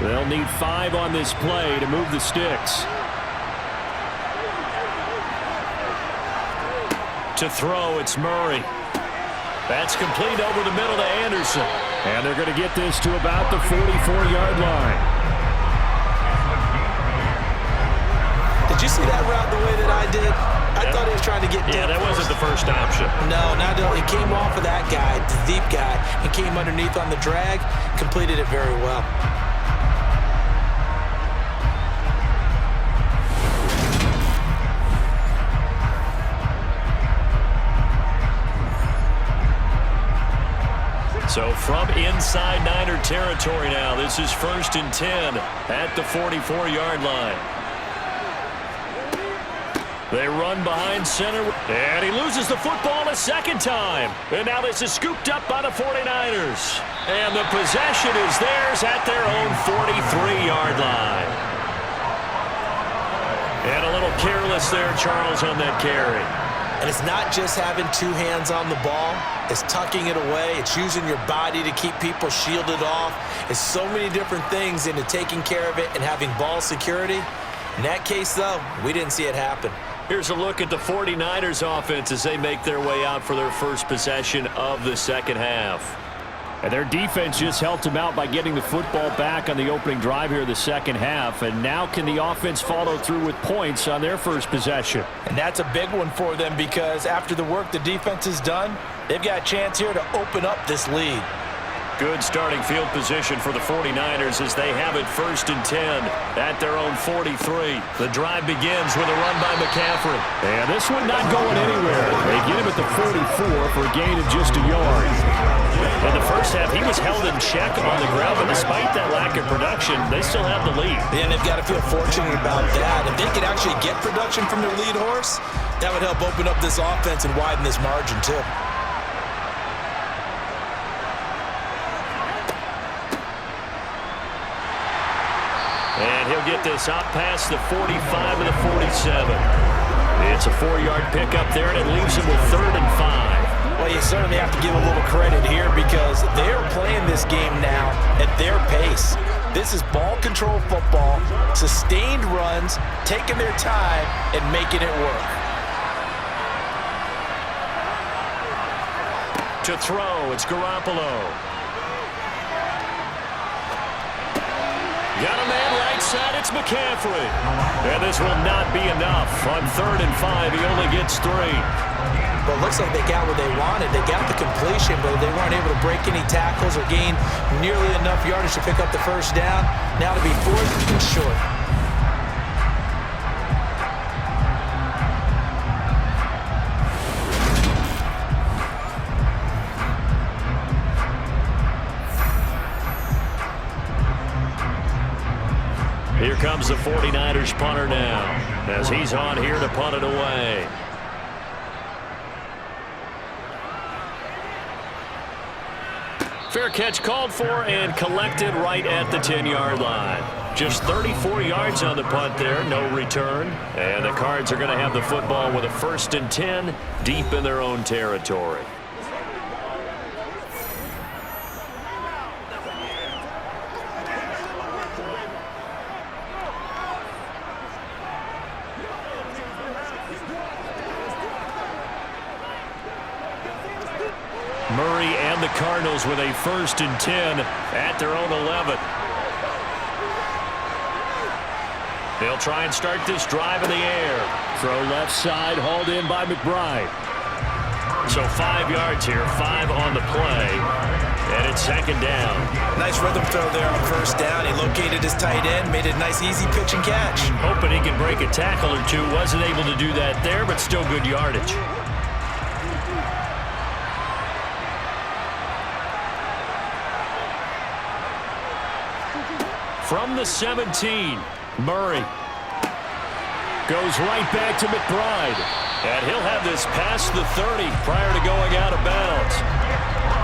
They'll need 5 on this play to move the sticks. To throw, it's Murray. That's complete over the middle to Anderson. And they're going to get this to about the 44-yard line. Did you see that route the way that I did? I thought he was trying to get deep. Yeah, that wasn't the first option. No, not at all. He came off of that guy, the deep guy, and came underneath on the drag, completed it very well. So from inside Niner territory now, this is 1st and 10 at the 44-yard line. They run behind center, and he loses the football a second time. And now this is scooped up by the 49ers. And the possession is theirs at their own 43-yard line. And a little careless there, Charles, on that carry. And it's not just having 2 hands on the ball. It's tucking it away. It's using your body to keep people shielded off. It's so many different things into taking care of it and having ball security. In that case, though, we didn't see it happen. Here's a look at the 49ers offense as they make their way out for their first possession of the second half. And their defense just helped them out by getting the football back on the opening drive here in the second half. And now can the offense follow through with points on their first possession? And that's a big one for them because after the work the defense has done, they've got a chance here to open up this lead. Good starting field position for the 49ers as they have it 1st and 10 at their own 43. The drive begins with a run by McCaffrey. And this one not going anywhere. They get him at the 44 for a gain of just a yard. In the first half, he was held in check on the ground, but despite that lack of production, they still have the lead. And they've got to feel fortunate about that. If they could actually get production from their lead horse, that would help open up this offense and widen this margin too. And he'll get this out past the 45 and the 47. It's a 4-yard pickup there, and it leaves him with 3rd and 5. Well, you certainly have to give a little credit here because they're playing this game now at their pace. This is ball control football, sustained runs, taking their time and making it work. To throw, it's Garoppolo. Got a man right side, it's McCaffrey. And this will not be enough. On 3rd and 5, he only gets 3. Well, it looks like they got what they wanted. They got the completion, but they weren't able to break any tackles or gain nearly enough yardage to pick up the first down. Now to be 4th and short. Here comes the 49ers punter now as he's on here to punt it away. Fair catch called for and collected right at the 10-yard line. Just 34 yards on the punt there, no return. And the Cards are going to have the football with a 1st and 10 deep in their own territory. Murray and the Cardinals with a 1st and 10 at their own 11. They'll try and start this drive in the air. Throw left side, hauled in by McBride. So 5 yards here, 5 on the play, and it's 2nd down. Nice rhythm throw there on 1st down. He located his tight end, made it a nice easy pitch and catch. Hoping he can break a tackle or two. Wasn't able to do that there, but still good yardage. From the 17, Murray goes right back to McBride. And he'll have this past the 30 prior to going out of bounds.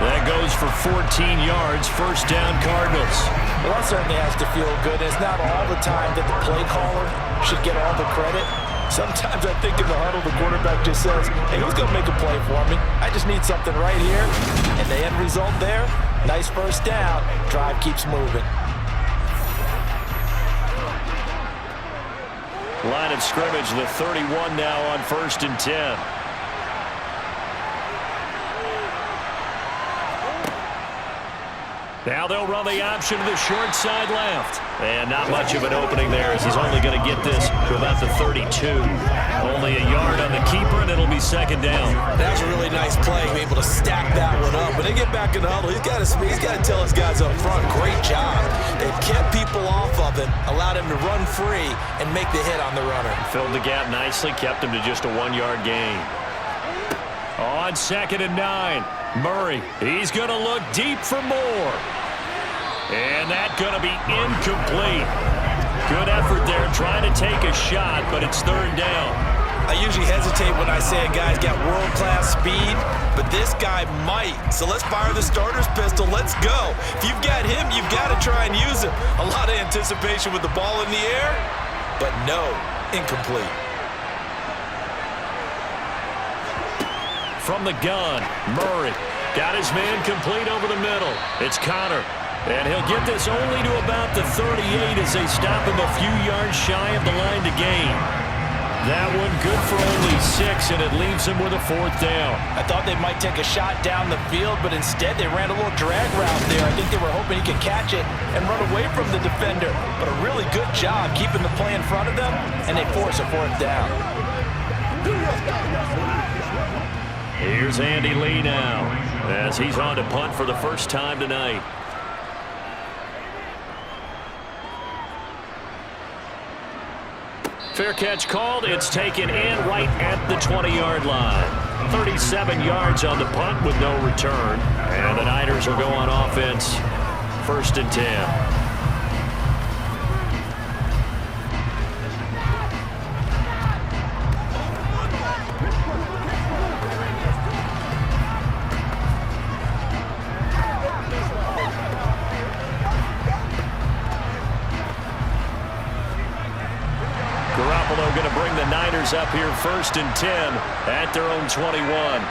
That goes for 14 yards, 1st down Cardinals. Well, that certainly has to feel good. It's not all the time that the play caller should get all the credit. Sometimes I think in the huddle, the quarterback just says, hey, who's going to make a play for me? I just need something right here. And the end result there, nice 1st down. Drive keeps moving. Line of scrimmage, the 31 now on 1st and 10. Now they'll run the option to the short side left. And not much of an opening there as he's only going to get this to about the 32. Only a yard on the keeper, and it'll be 2nd down. That was a really nice play, able to stack that one up. When they get back in the huddle, he's got to tell his guys up front, great job. They've kept people off of him, allowed him to run free and make the hit on the runner. Filled the gap nicely, kept him to just a 1-yard gain. On 2nd and 9, Murray, he's going to look deep for more. And that's going to be incomplete. Good effort there, trying to take a shot, but it's 3rd down. I usually hesitate when I say a guy's got world-class speed, but this guy might. So let's fire the starter's pistol. Let's go. If you've got him, you've got to try and use him. A lot of anticipation with the ball in the air, but no, incomplete. From the gun, Murray got his man complete over the middle. It's Connor. And he'll get this only to about the 38 as they stop him a few yards shy of the line to gain. That one good for only 6, and it leaves him with a 4th down. I thought they might take a shot down the field, but instead they ran a little drag route there. I think they were hoping he could catch it and run away from the defender. But a really good job keeping the play in front of them, and they force a 4th down. Here's Andy Lee now as he's on to punt for the first time tonight. Fair catch called. It's taken in right at the 20-yard line. 37 yards on the punt with no return. And the Niners will go on offense. 1st and 10. Garoppolo going to bring the Niners up here 1st and 10 at their own 21.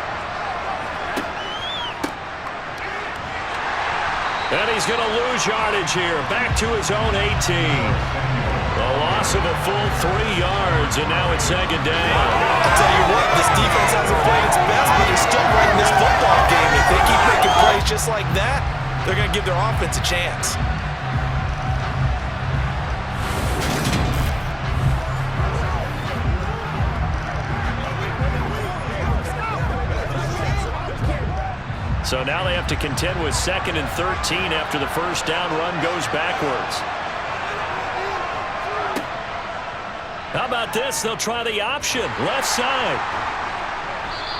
And he's going to lose yardage here. Back to his own 18. A loss of a full 3 yards, and now it's second down. I'll tell you what, this defense hasn't played its best, but they're still right in this football game. If they keep making plays just like that, they're going to give their offense a chance. So now they have to contend with 2nd and 13 after the first down run goes backwards. How about this? They'll try the option. Left side.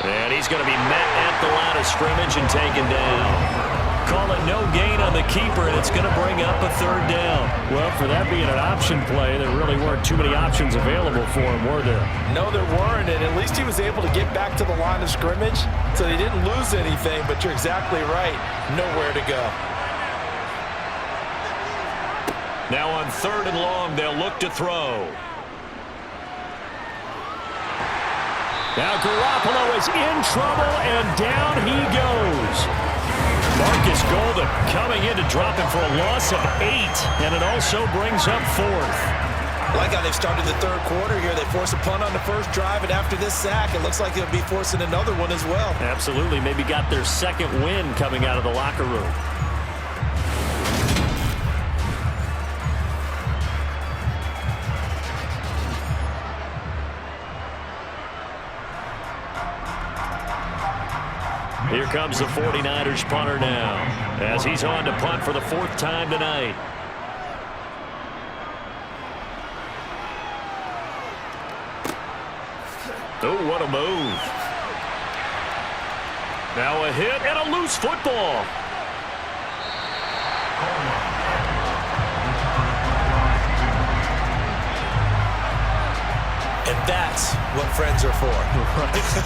And he's going to be met at the line of scrimmage and taken down. Call it no gain on the keeper, and it's going to bring up a 3rd down. Well, for that being an option play, there really weren't too many options available for him, were there? No, there weren't, and at least he was able to get back to the line of scrimmage, so he didn't lose anything, but you're exactly right. Nowhere to go. Now on 3rd and long, they'll look to throw. Now Garoppolo is in trouble, and down he goes. Marcus Golden coming in to drop him for a loss of 8, and it also brings up 4th. Like how they've started the 3rd quarter here. They force a punt on the first drive, and after this sack, it looks like they'll be forcing another one as well. Absolutely. Maybe got their 2nd win coming out of the locker room. Here comes the 49ers punter now, as he's on to punt for the 4th time tonight. Oh, what a move. Now a hit and a loose football. And that's what friends are for.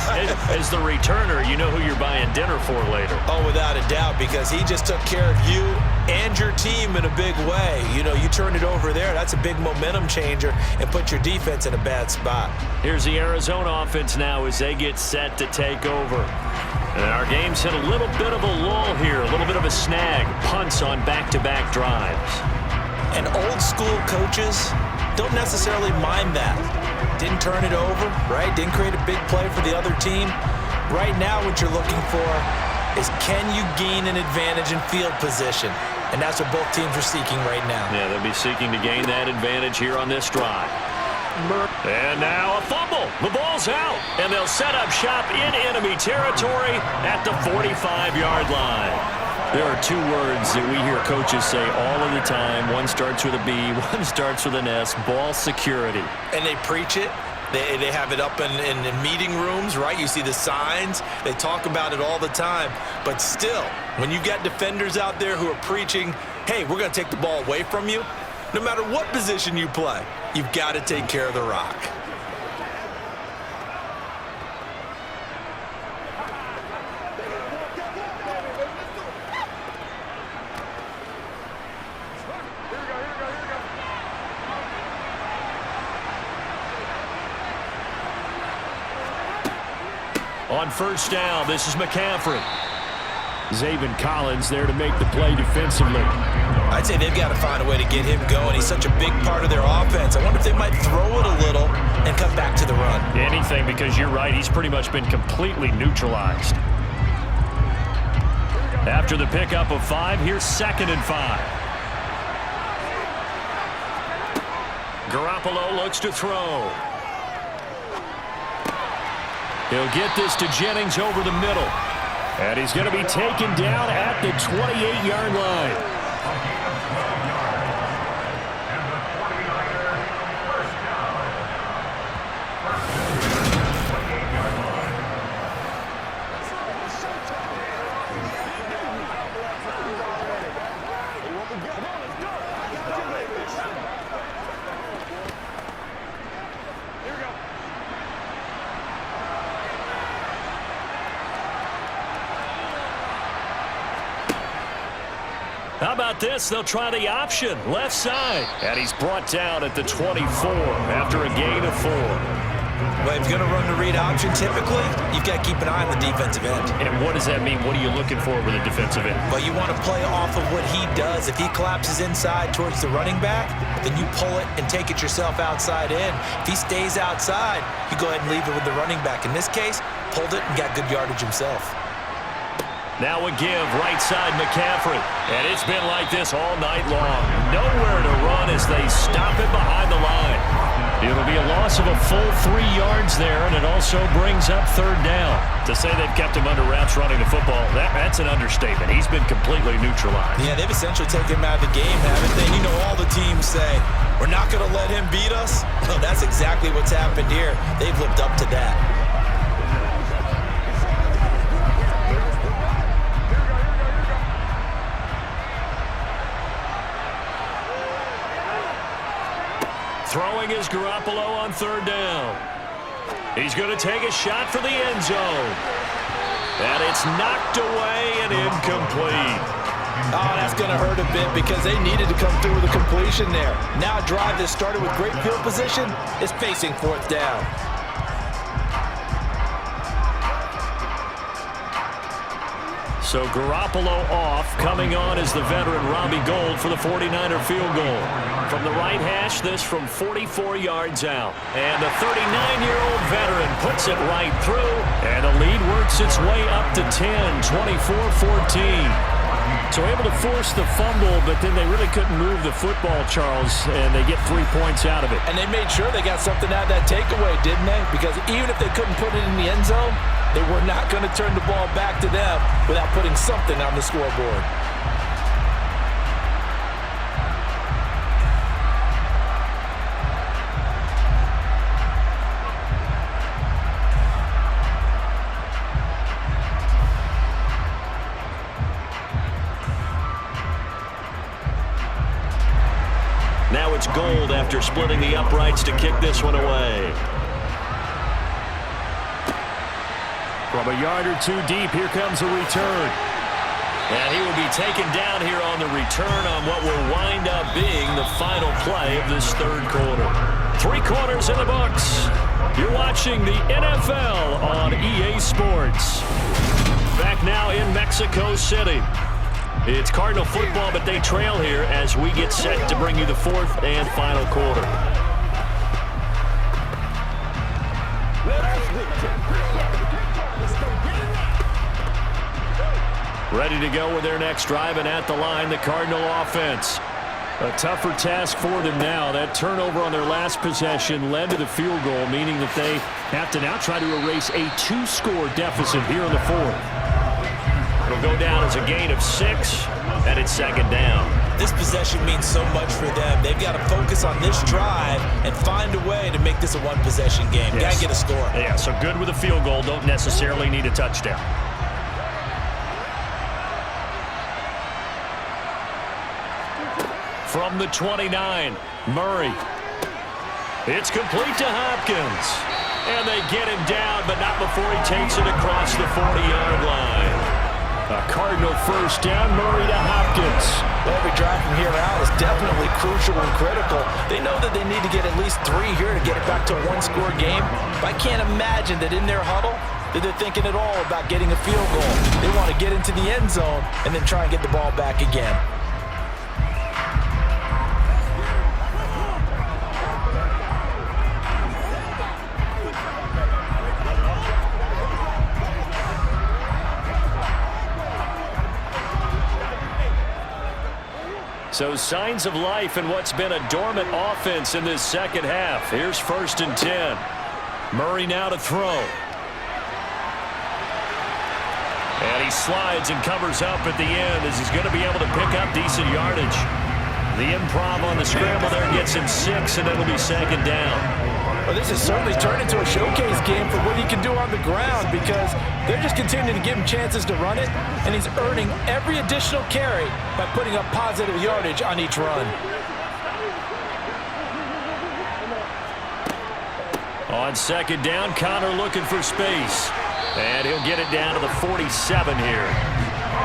Right. As the returner, you know who you're buying dinner for later. Oh, without a doubt, because he just took care of you and your team in a big way. You know, you turned it over there. That's a big momentum changer and put your defense in a bad spot. Here's the Arizona offense now as they get set to take over. And our game's hit a little bit of a lull here, a little bit of a snag. Punts on back-to-back drives. And old school coaches don't necessarily mind that. Didn't turn it over, right? Didn't create a big play for the other team. Right now what you're looking for is, can you gain an advantage in field position? And that's what both teams are seeking right now. Yeah, they'll be seeking to gain that advantage here on this drive. And now a fumble. The ball's out. And they'll set up shop in enemy territory at the 45-yard line. There are 2 words that we hear coaches say all of the time. One starts with a B, one starts with an S, ball security. And they preach it. They have it up in meeting rooms, right? You see the signs. They talk about it all the time. But still, when you got defenders out there who are preaching, hey, we're going to take the ball away from you, no matter what position you play, you've got to take care of the rock. On 1st down, this is McCaffrey. Zaven Collins there to make the play defensively. I'd say they've got to find a way to get him going. He's such a big part of their offense. I wonder if they might throw it a little and come back to the run. Anything, because you're right. He's pretty much been completely neutralized. After the pickup of 5, here's 2nd and 5. Garoppolo looks to throw. He'll get this to Jennings over the middle. And he's going to be taken down at the 28-yard line. How about this? They'll try the option, left side. And he's brought down at the 24 after a gain of 4. Well, if you're going to run the read option, typically, you've got to keep an eye on the defensive end. And what does that mean? What are you looking for with a defensive end? Well, you want to play off of what he does. If he collapses inside towards the running back, then you pull it and take it yourself outside in. If he stays outside, you go ahead and leave it with the running back. In this case, pulled it and got good yardage himself. Now a give, right side McCaffrey. And it's been like this all night long. Nowhere to run as they stop it behind the line. It'll be a loss of a full 3 yards there, and it also brings up third down. To say they've kept him under wraps running the football, that's an understatement. He's been completely neutralized. Yeah, they've essentially taken him out of the game, haven't they? You know, all the teams say, we're not going to let him beat us. Well, that's exactly what's happened here. They've lived up to that. Throwing is Garoppolo on third down. He's going to take a shot for the end zone. And it's knocked away and incomplete. Oh, that's going to hurt a bit because they needed to come through with a completion there. Now a drive that started with great field position is facing fourth down. So Garoppolo off. Coming on is the veteran Robbie Gould for the 49er field goal. From the right hash, this from 44 yards out. And the 39-year-old veteran puts it right through. And the lead works its way up to 10, 24-14. So able to force the fumble, but then they really couldn't move the football, Charles, and they get 3 points out of it. And they made sure they got something out of that takeaway, didn't they? Because even if they couldn't put it in the end zone, they were not going to turn the ball back to them without putting something on the scoreboard. Now it's Gould after splitting the uprights to kick this one away. From a yard or two deep, here comes a return. And he will be taken down here on the return on what will wind up being the final play of this third quarter. 3 quarters in the books. You're watching the NFL on EA Sports. Back now in Mexico City. It's Cardinal football, but they trail here as we get set to bring you the fourth and final quarter. Ready to go with their next drive, and at the line, the Cardinal offense. A tougher task for them now. That turnover on their last possession led to the field goal, meaning that they have to now try to erase a 2-score deficit here in the fourth. It'll go down as a gain of 6, and it's second down. This possession means so much for them. They've got to focus on this drive and find a way to make this a one-possession game. Yes. Got to get a score. Yeah, so good with a field goal. Don't necessarily need a touchdown. From the 29, Murray. It's complete to Hopkins. And they get him down, but not before he takes it across the 40-yard line. A Cardinal first down, Murray to Hopkins. Every drive from here out is definitely crucial and critical. They know that they need to get at least 3 here to get it back to a 1-score game. But I can't imagine that in their huddle that they're thinking at all about getting a field goal. They want to get into the end zone and then try and get the ball back again. So signs of life in what's been a dormant offense in this second half. Here's 1st and 10. Murray now to throw. And he slides and covers up at the end as he's going to be able to pick up decent yardage. The improv on the scramble there gets him 6, and it'll be second down. Well, this has certainly turned into a showcase game for what he can do on the ground because they're just continuing to give him chances to run it, and he's earning every additional carry by putting up positive yardage on each run. On second down, Connor looking for space. And he'll get it down to the 47 here.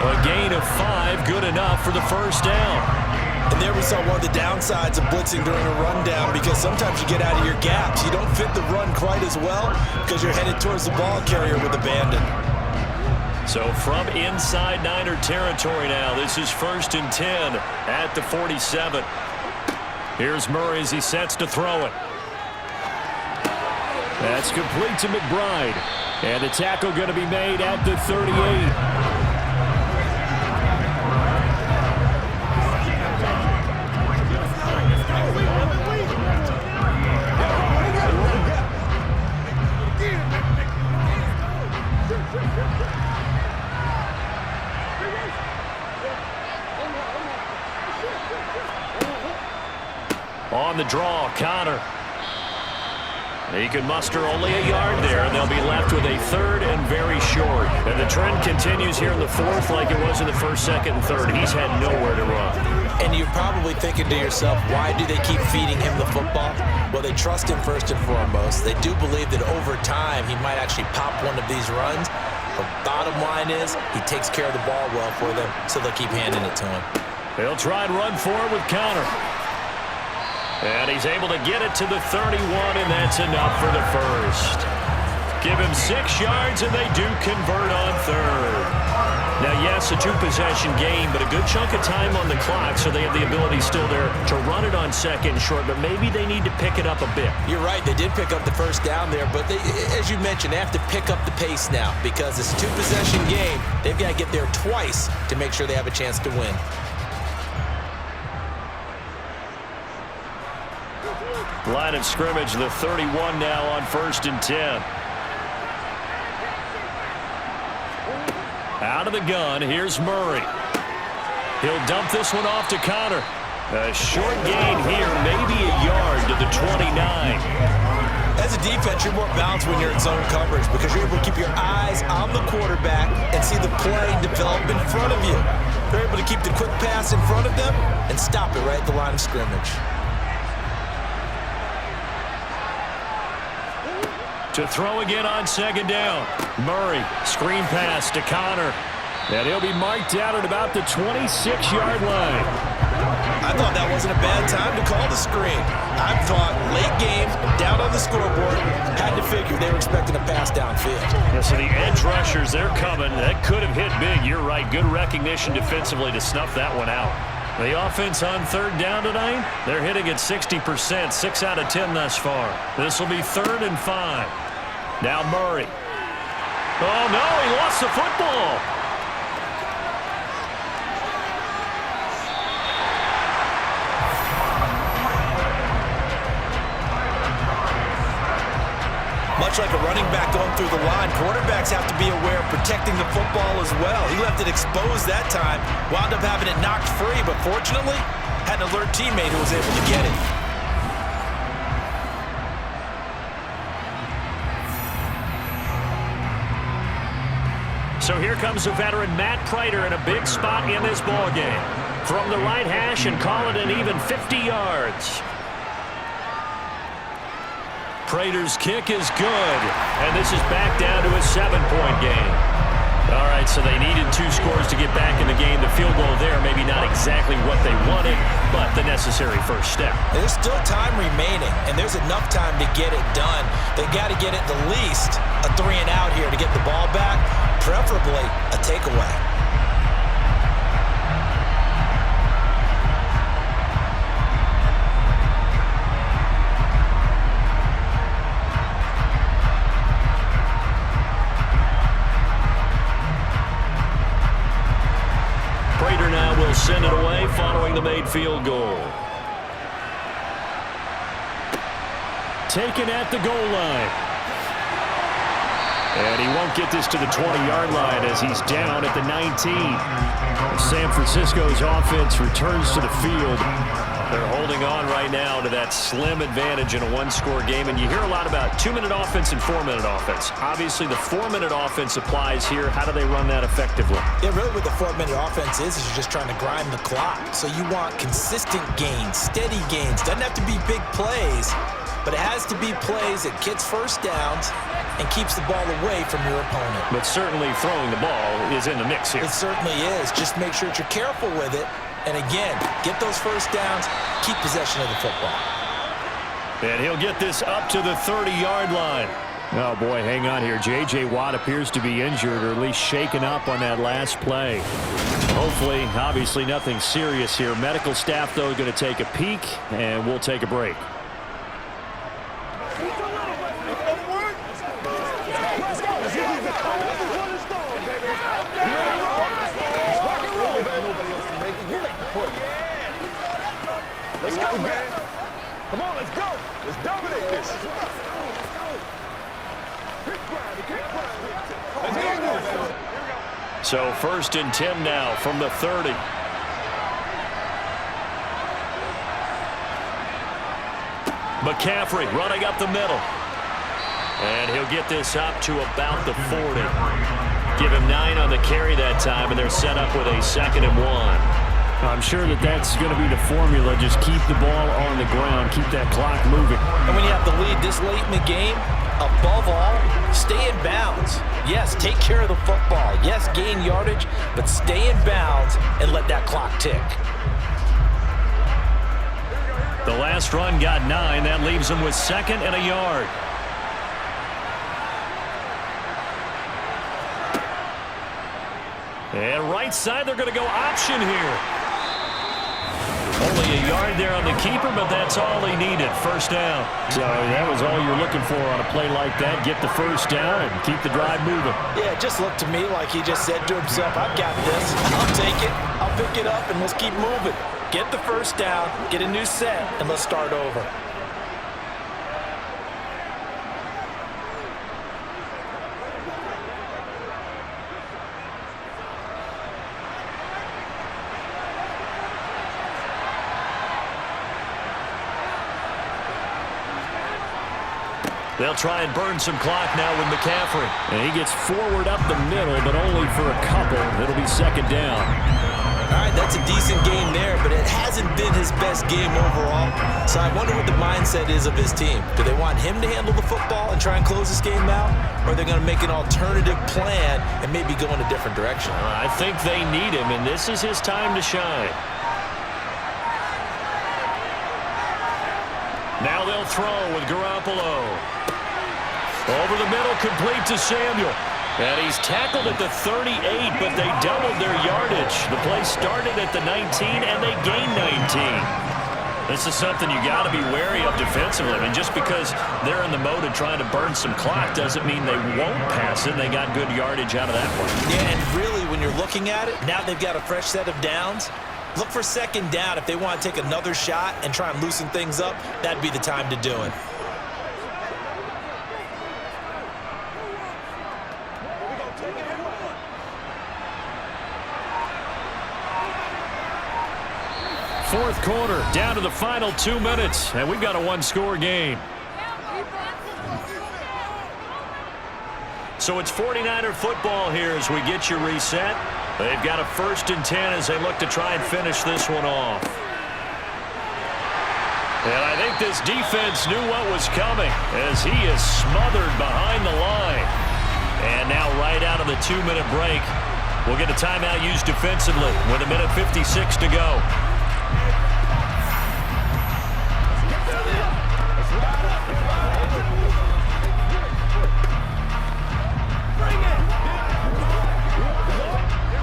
A gain of 5, good enough for the first down. And there we saw one of the downsides of blitzing during a rundown, because sometimes you get out of your gaps. You don't fit the run quite as well because you're headed towards the ball carrier with abandon. So from inside Niner territory now, this is 1st and 10 at the 47. Here's Murray as he sets to throw it. That's complete to McBride. And the tackle going to be made at the 38. On the draw, Connor. He can muster only a yard there, and they'll be left with a 3rd and very short. And the trend continues here in the 4th like it was in the 1st, 2nd, and 3rd. He's had nowhere to run. And you're probably thinking to yourself, why do they keep feeding him the football? Well, they trust him first and foremost. They do believe that over time he might actually pop one of these runs. But bottom line is he takes care of the ball well for them, so they'll keep handing it to him. They'll try and run for it with Connor. And he's able to get it to the 31, and that's enough for the first. Give him 6 yards, and they do convert on 3rd. Now, yes, a 2-possession game, but a good chunk of time on the clock, so they have the ability still there to run it on 2nd and short, but maybe they need to pick it up a bit. You're right. They did pick up the first down there, but they, as you mentioned, they have to pick up the pace now because it's a 2-possession game. They've got to get there twice to make sure they have a chance to win. Line of scrimmage, the 31 now on 1st and 10. Out of the gun, here's Murray. He'll dump this one off to Connor. A short gain here, maybe a yard to the 29. As a defense, you're more balanced when you're in zone coverage because you're able to keep your eyes on the quarterback and see the play develop in front of you. They're able to keep the quick pass in front of them and stop it right at the line of scrimmage. To throw again on 2nd down. Murray, screen pass to Connor. And he'll be marked out at about the 26-yard line. I thought that wasn't a bad time to call the screen. I thought late game, down on the scoreboard, had to figure they were expecting a pass downfield. Yeah, so the edge rushers, they're coming. That could have hit big. You're right. Good recognition defensively to snuff that one out. The offense on 3rd down tonight, they're hitting at 60%, 6 out of 10 thus far. This will be 3rd and 5. Now Murray. Oh, no, he lost the football. Much like a running back going through the line, quarterbacks have to be aware of protecting the football as well. He left it exposed that time, wound up having it knocked free, but fortunately, had an alert teammate who was able to get it. So here comes the veteran Matt Prater in a big spot in this ball game. From the right hash and call it an even 50 yards. Prater's kick is good, and this is back down to a 7-point game. All right, so they needed 2 scores to get back in the game. The field goal there, maybe not exactly what they wanted, but the necessary first step. There's still time remaining, and there's enough time to get it done. They got to get at the least a 3 and out here to get the ball back, preferably a takeaway. Prater now will send it away following the made field goal. Taken at the goal line. And he won't get this to the 20-yard line as he's down at the 19. San Francisco's offense returns to the field. They're holding on right now to that slim advantage in a 1-score game. And you hear a lot about 2-minute offense and 4-minute offense. Obviously, the 4-minute offense applies here. How do they run that effectively? Yeah, really what the 4-minute offense is you're just trying to grind the clock. So you want consistent gains, steady gains. Doesn't have to be big plays, but it has to be plays that gets first downs and keeps the ball away from your opponent. But certainly throwing the ball is in the mix here. It certainly is. Just make sure that you're careful with it And again, get those first downs, keep possession of the football. And he'll get this up to the 30-yard line. Oh, boy, hang on here. J.J. Watt appears to be injured or at least shaken up on that last play. Hopefully, obviously, nothing serious here. Medical staff, though, going to take a peek, and we'll take a break. Let's go, man. Come on, let's go. Let's dominate this. So 1st and 10 now from the 30. McCaffrey running up the middle. And he'll get this up to about the 40. Give him 9 on the carry that time, and they're set up with a 2nd and 1. I'm sure that's going to be the formula. Just keep the ball on the ground. Keep that clock moving. And when you have the lead this late in the game, above all, stay in bounds. Yes, take care of the football. Yes, gain yardage, but stay in bounds and let that clock tick. The last run got 9. That leaves him with 2nd and a yard. And right side, they're going to go option here. Only a yard there on the keeper, but that's all he needed. First down. So that was all you're looking for on a play like that. Get the first down and keep the drive moving. Yeah, it just looked to me like he just said to himself, I've got this. I'll take it. I'll pick it up, and let's keep moving. Get the first down, get a new set, and let's start over. They'll try and burn some clock now with McCaffrey. And he gets forward up the middle, but only for a couple. It'll be 2nd down. All right, that's a decent game there, but it hasn't been his best game overall. So I wonder what the mindset is of his team. Do they want him to handle the football and try and close this game out? Or are they going to make an alternative plan and maybe go in a different direction? I think they need him, and this is his time to shine. Now they'll throw with Garoppolo. Over the middle, complete to Samuel. And he's tackled at the 38, but they doubled their yardage. The play started at the 19, and they gained 19. This is something you got to be wary of defensively. I mean, just because they're in the mode of trying to burn some clock doesn't mean they won't pass it. They got good yardage out of that one. Yeah, and really, when you're looking at it, now they've got a fresh set of downs. Look for 2nd down. If they want to take another shot and try and loosen things up, that'd be the time to do it. Fourth quarter, down to the final 2 minutes, and we've got a one-score game. So it's 49er football here as we get you reset. They've got a 1st and 10 as they look to try and finish this one off. And I think this defense knew what was coming as he is smothered behind the line. And now right out of the 2-minute break, we'll get a timeout used defensively with 1:56 to go.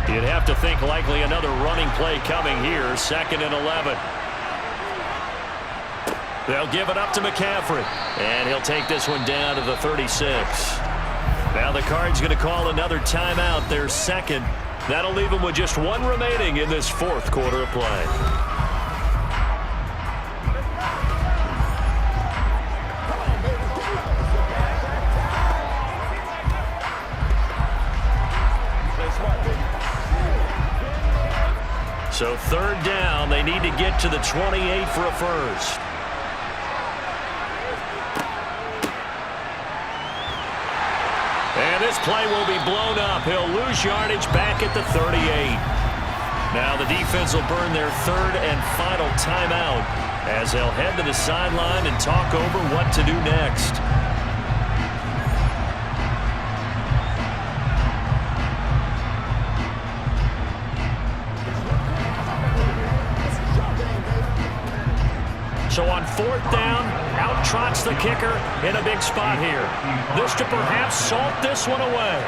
You'd have to think likely another running play coming here. 2nd and 11. They'll give it up to McCaffrey. And he'll take this one down to the 36. Now the Cards going to call another timeout, their 2nd. That'll leave them with just 1 remaining in this 4th quarter of play. So 3rd down, they need to get to the 28 for a first. And this play will be blown up. He'll lose yardage back at the 38. Now the defense will burn their 3rd and final timeout as they'll head to the sideline and talk over what to do next. 4th down. Out trots the kicker in a big spot here. This to perhaps salt this one away.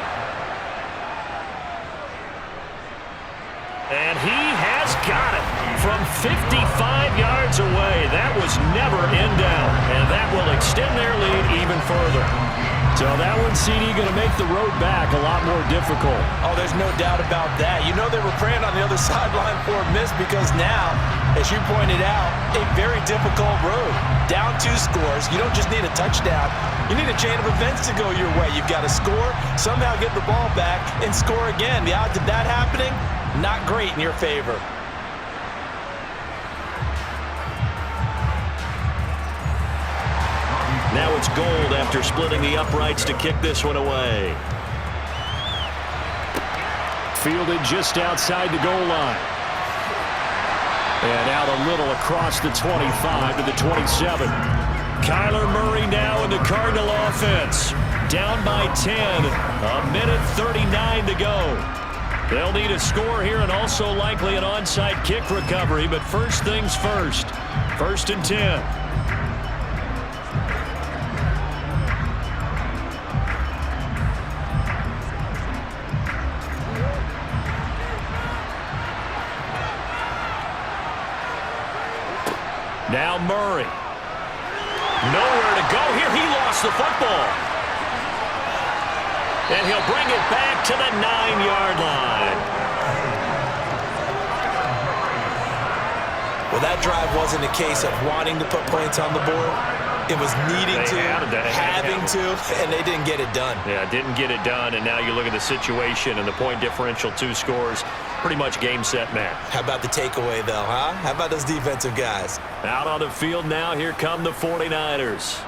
And he has got it from 55 yards away. That was never in doubt, and that will extend their lead even further. So that one, CD, going to make the road back a lot more difficult. Oh, there's no doubt about that. You know they were praying on the other sideline for a miss because now, as you pointed out, a very difficult road. Down 2 scores. You don't just need a touchdown. You need a chain of events to go your way. You've got to score, somehow get the ball back, and score again. The odds of that happening, not great in your favor. Now it's Gold after splitting the uprights to kick this one away. Fielded just outside the goal line. And out a little across the 25 to the 27. Kyler Murray now in the Cardinal offense. Down by 10. A minute 39 to go. They'll need a score here and also likely an onside kick recovery. But first things first. 1st and 10. Now Murray. Nowhere to go here. He lost the football. And he'll bring it back to the 9-yard line. Well, that drive wasn't a case of wanting to put points on the board. It was needing to, having to, and they didn't get it done. Yeah, didn't get it done, and now you look at the situation and the point differential, 2 scores, pretty much game, set, match. How about the takeaway, though, huh? How about those defensive guys? Out on the field now, here come the 49ers.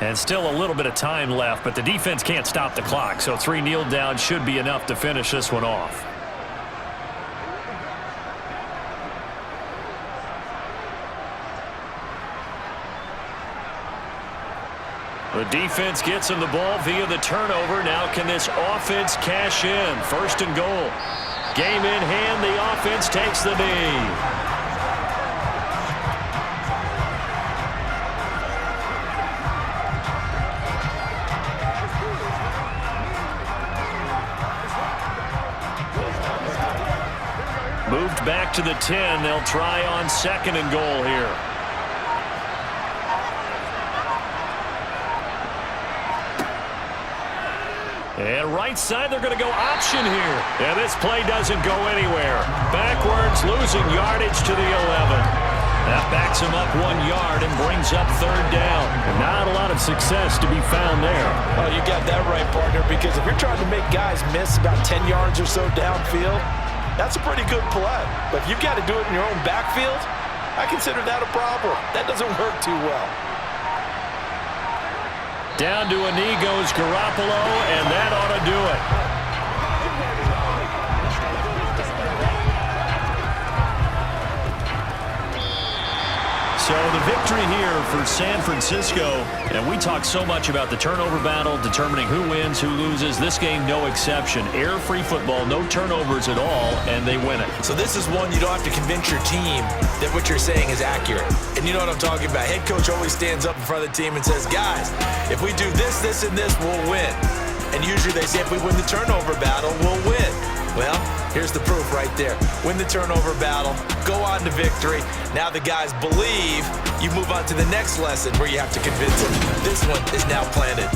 And still a little bit of time left, but the defense can't stop the clock, so 3 kneel downs should be enough to finish this one off. The defense gets him the ball via the turnover. Now can this offense cash in? 1st and goal. Game in hand. The offense takes the knee. Moved back to the 10. They'll try on 2nd and goal here. And right side, they're going to go option here. And this play doesn't go anywhere. Backwards, losing yardage to the 11. That backs him up 1 yard and brings up 3rd down. And not a lot of success to be found there. Oh, you got that right, partner, because if you're trying to make guys miss about 10 yards or so downfield, that's a pretty good play. But if you've got to do it in your own backfield, I consider that a problem. That doesn't work too well. Down to a knee goes Garoppolo, and that ought to do it. So the victory here for San Francisco, and we talk so much about the turnover battle, determining who wins, who loses. This game, no exception. Error-free football, no turnovers at all, and they win it. So this is one you don't have to convince your team that what you're saying is accurate. And you know what I'm talking about. Head coach always stands up in front of the team and says, guys, if we do this, this, and this, we'll win. And usually they say if we win the turnover battle, we'll win. Well, here's the proof right there. Win the turnover battle, go on to victory. Now the guys believe. You move on to the next lesson where you have to convince them. This one is now planted.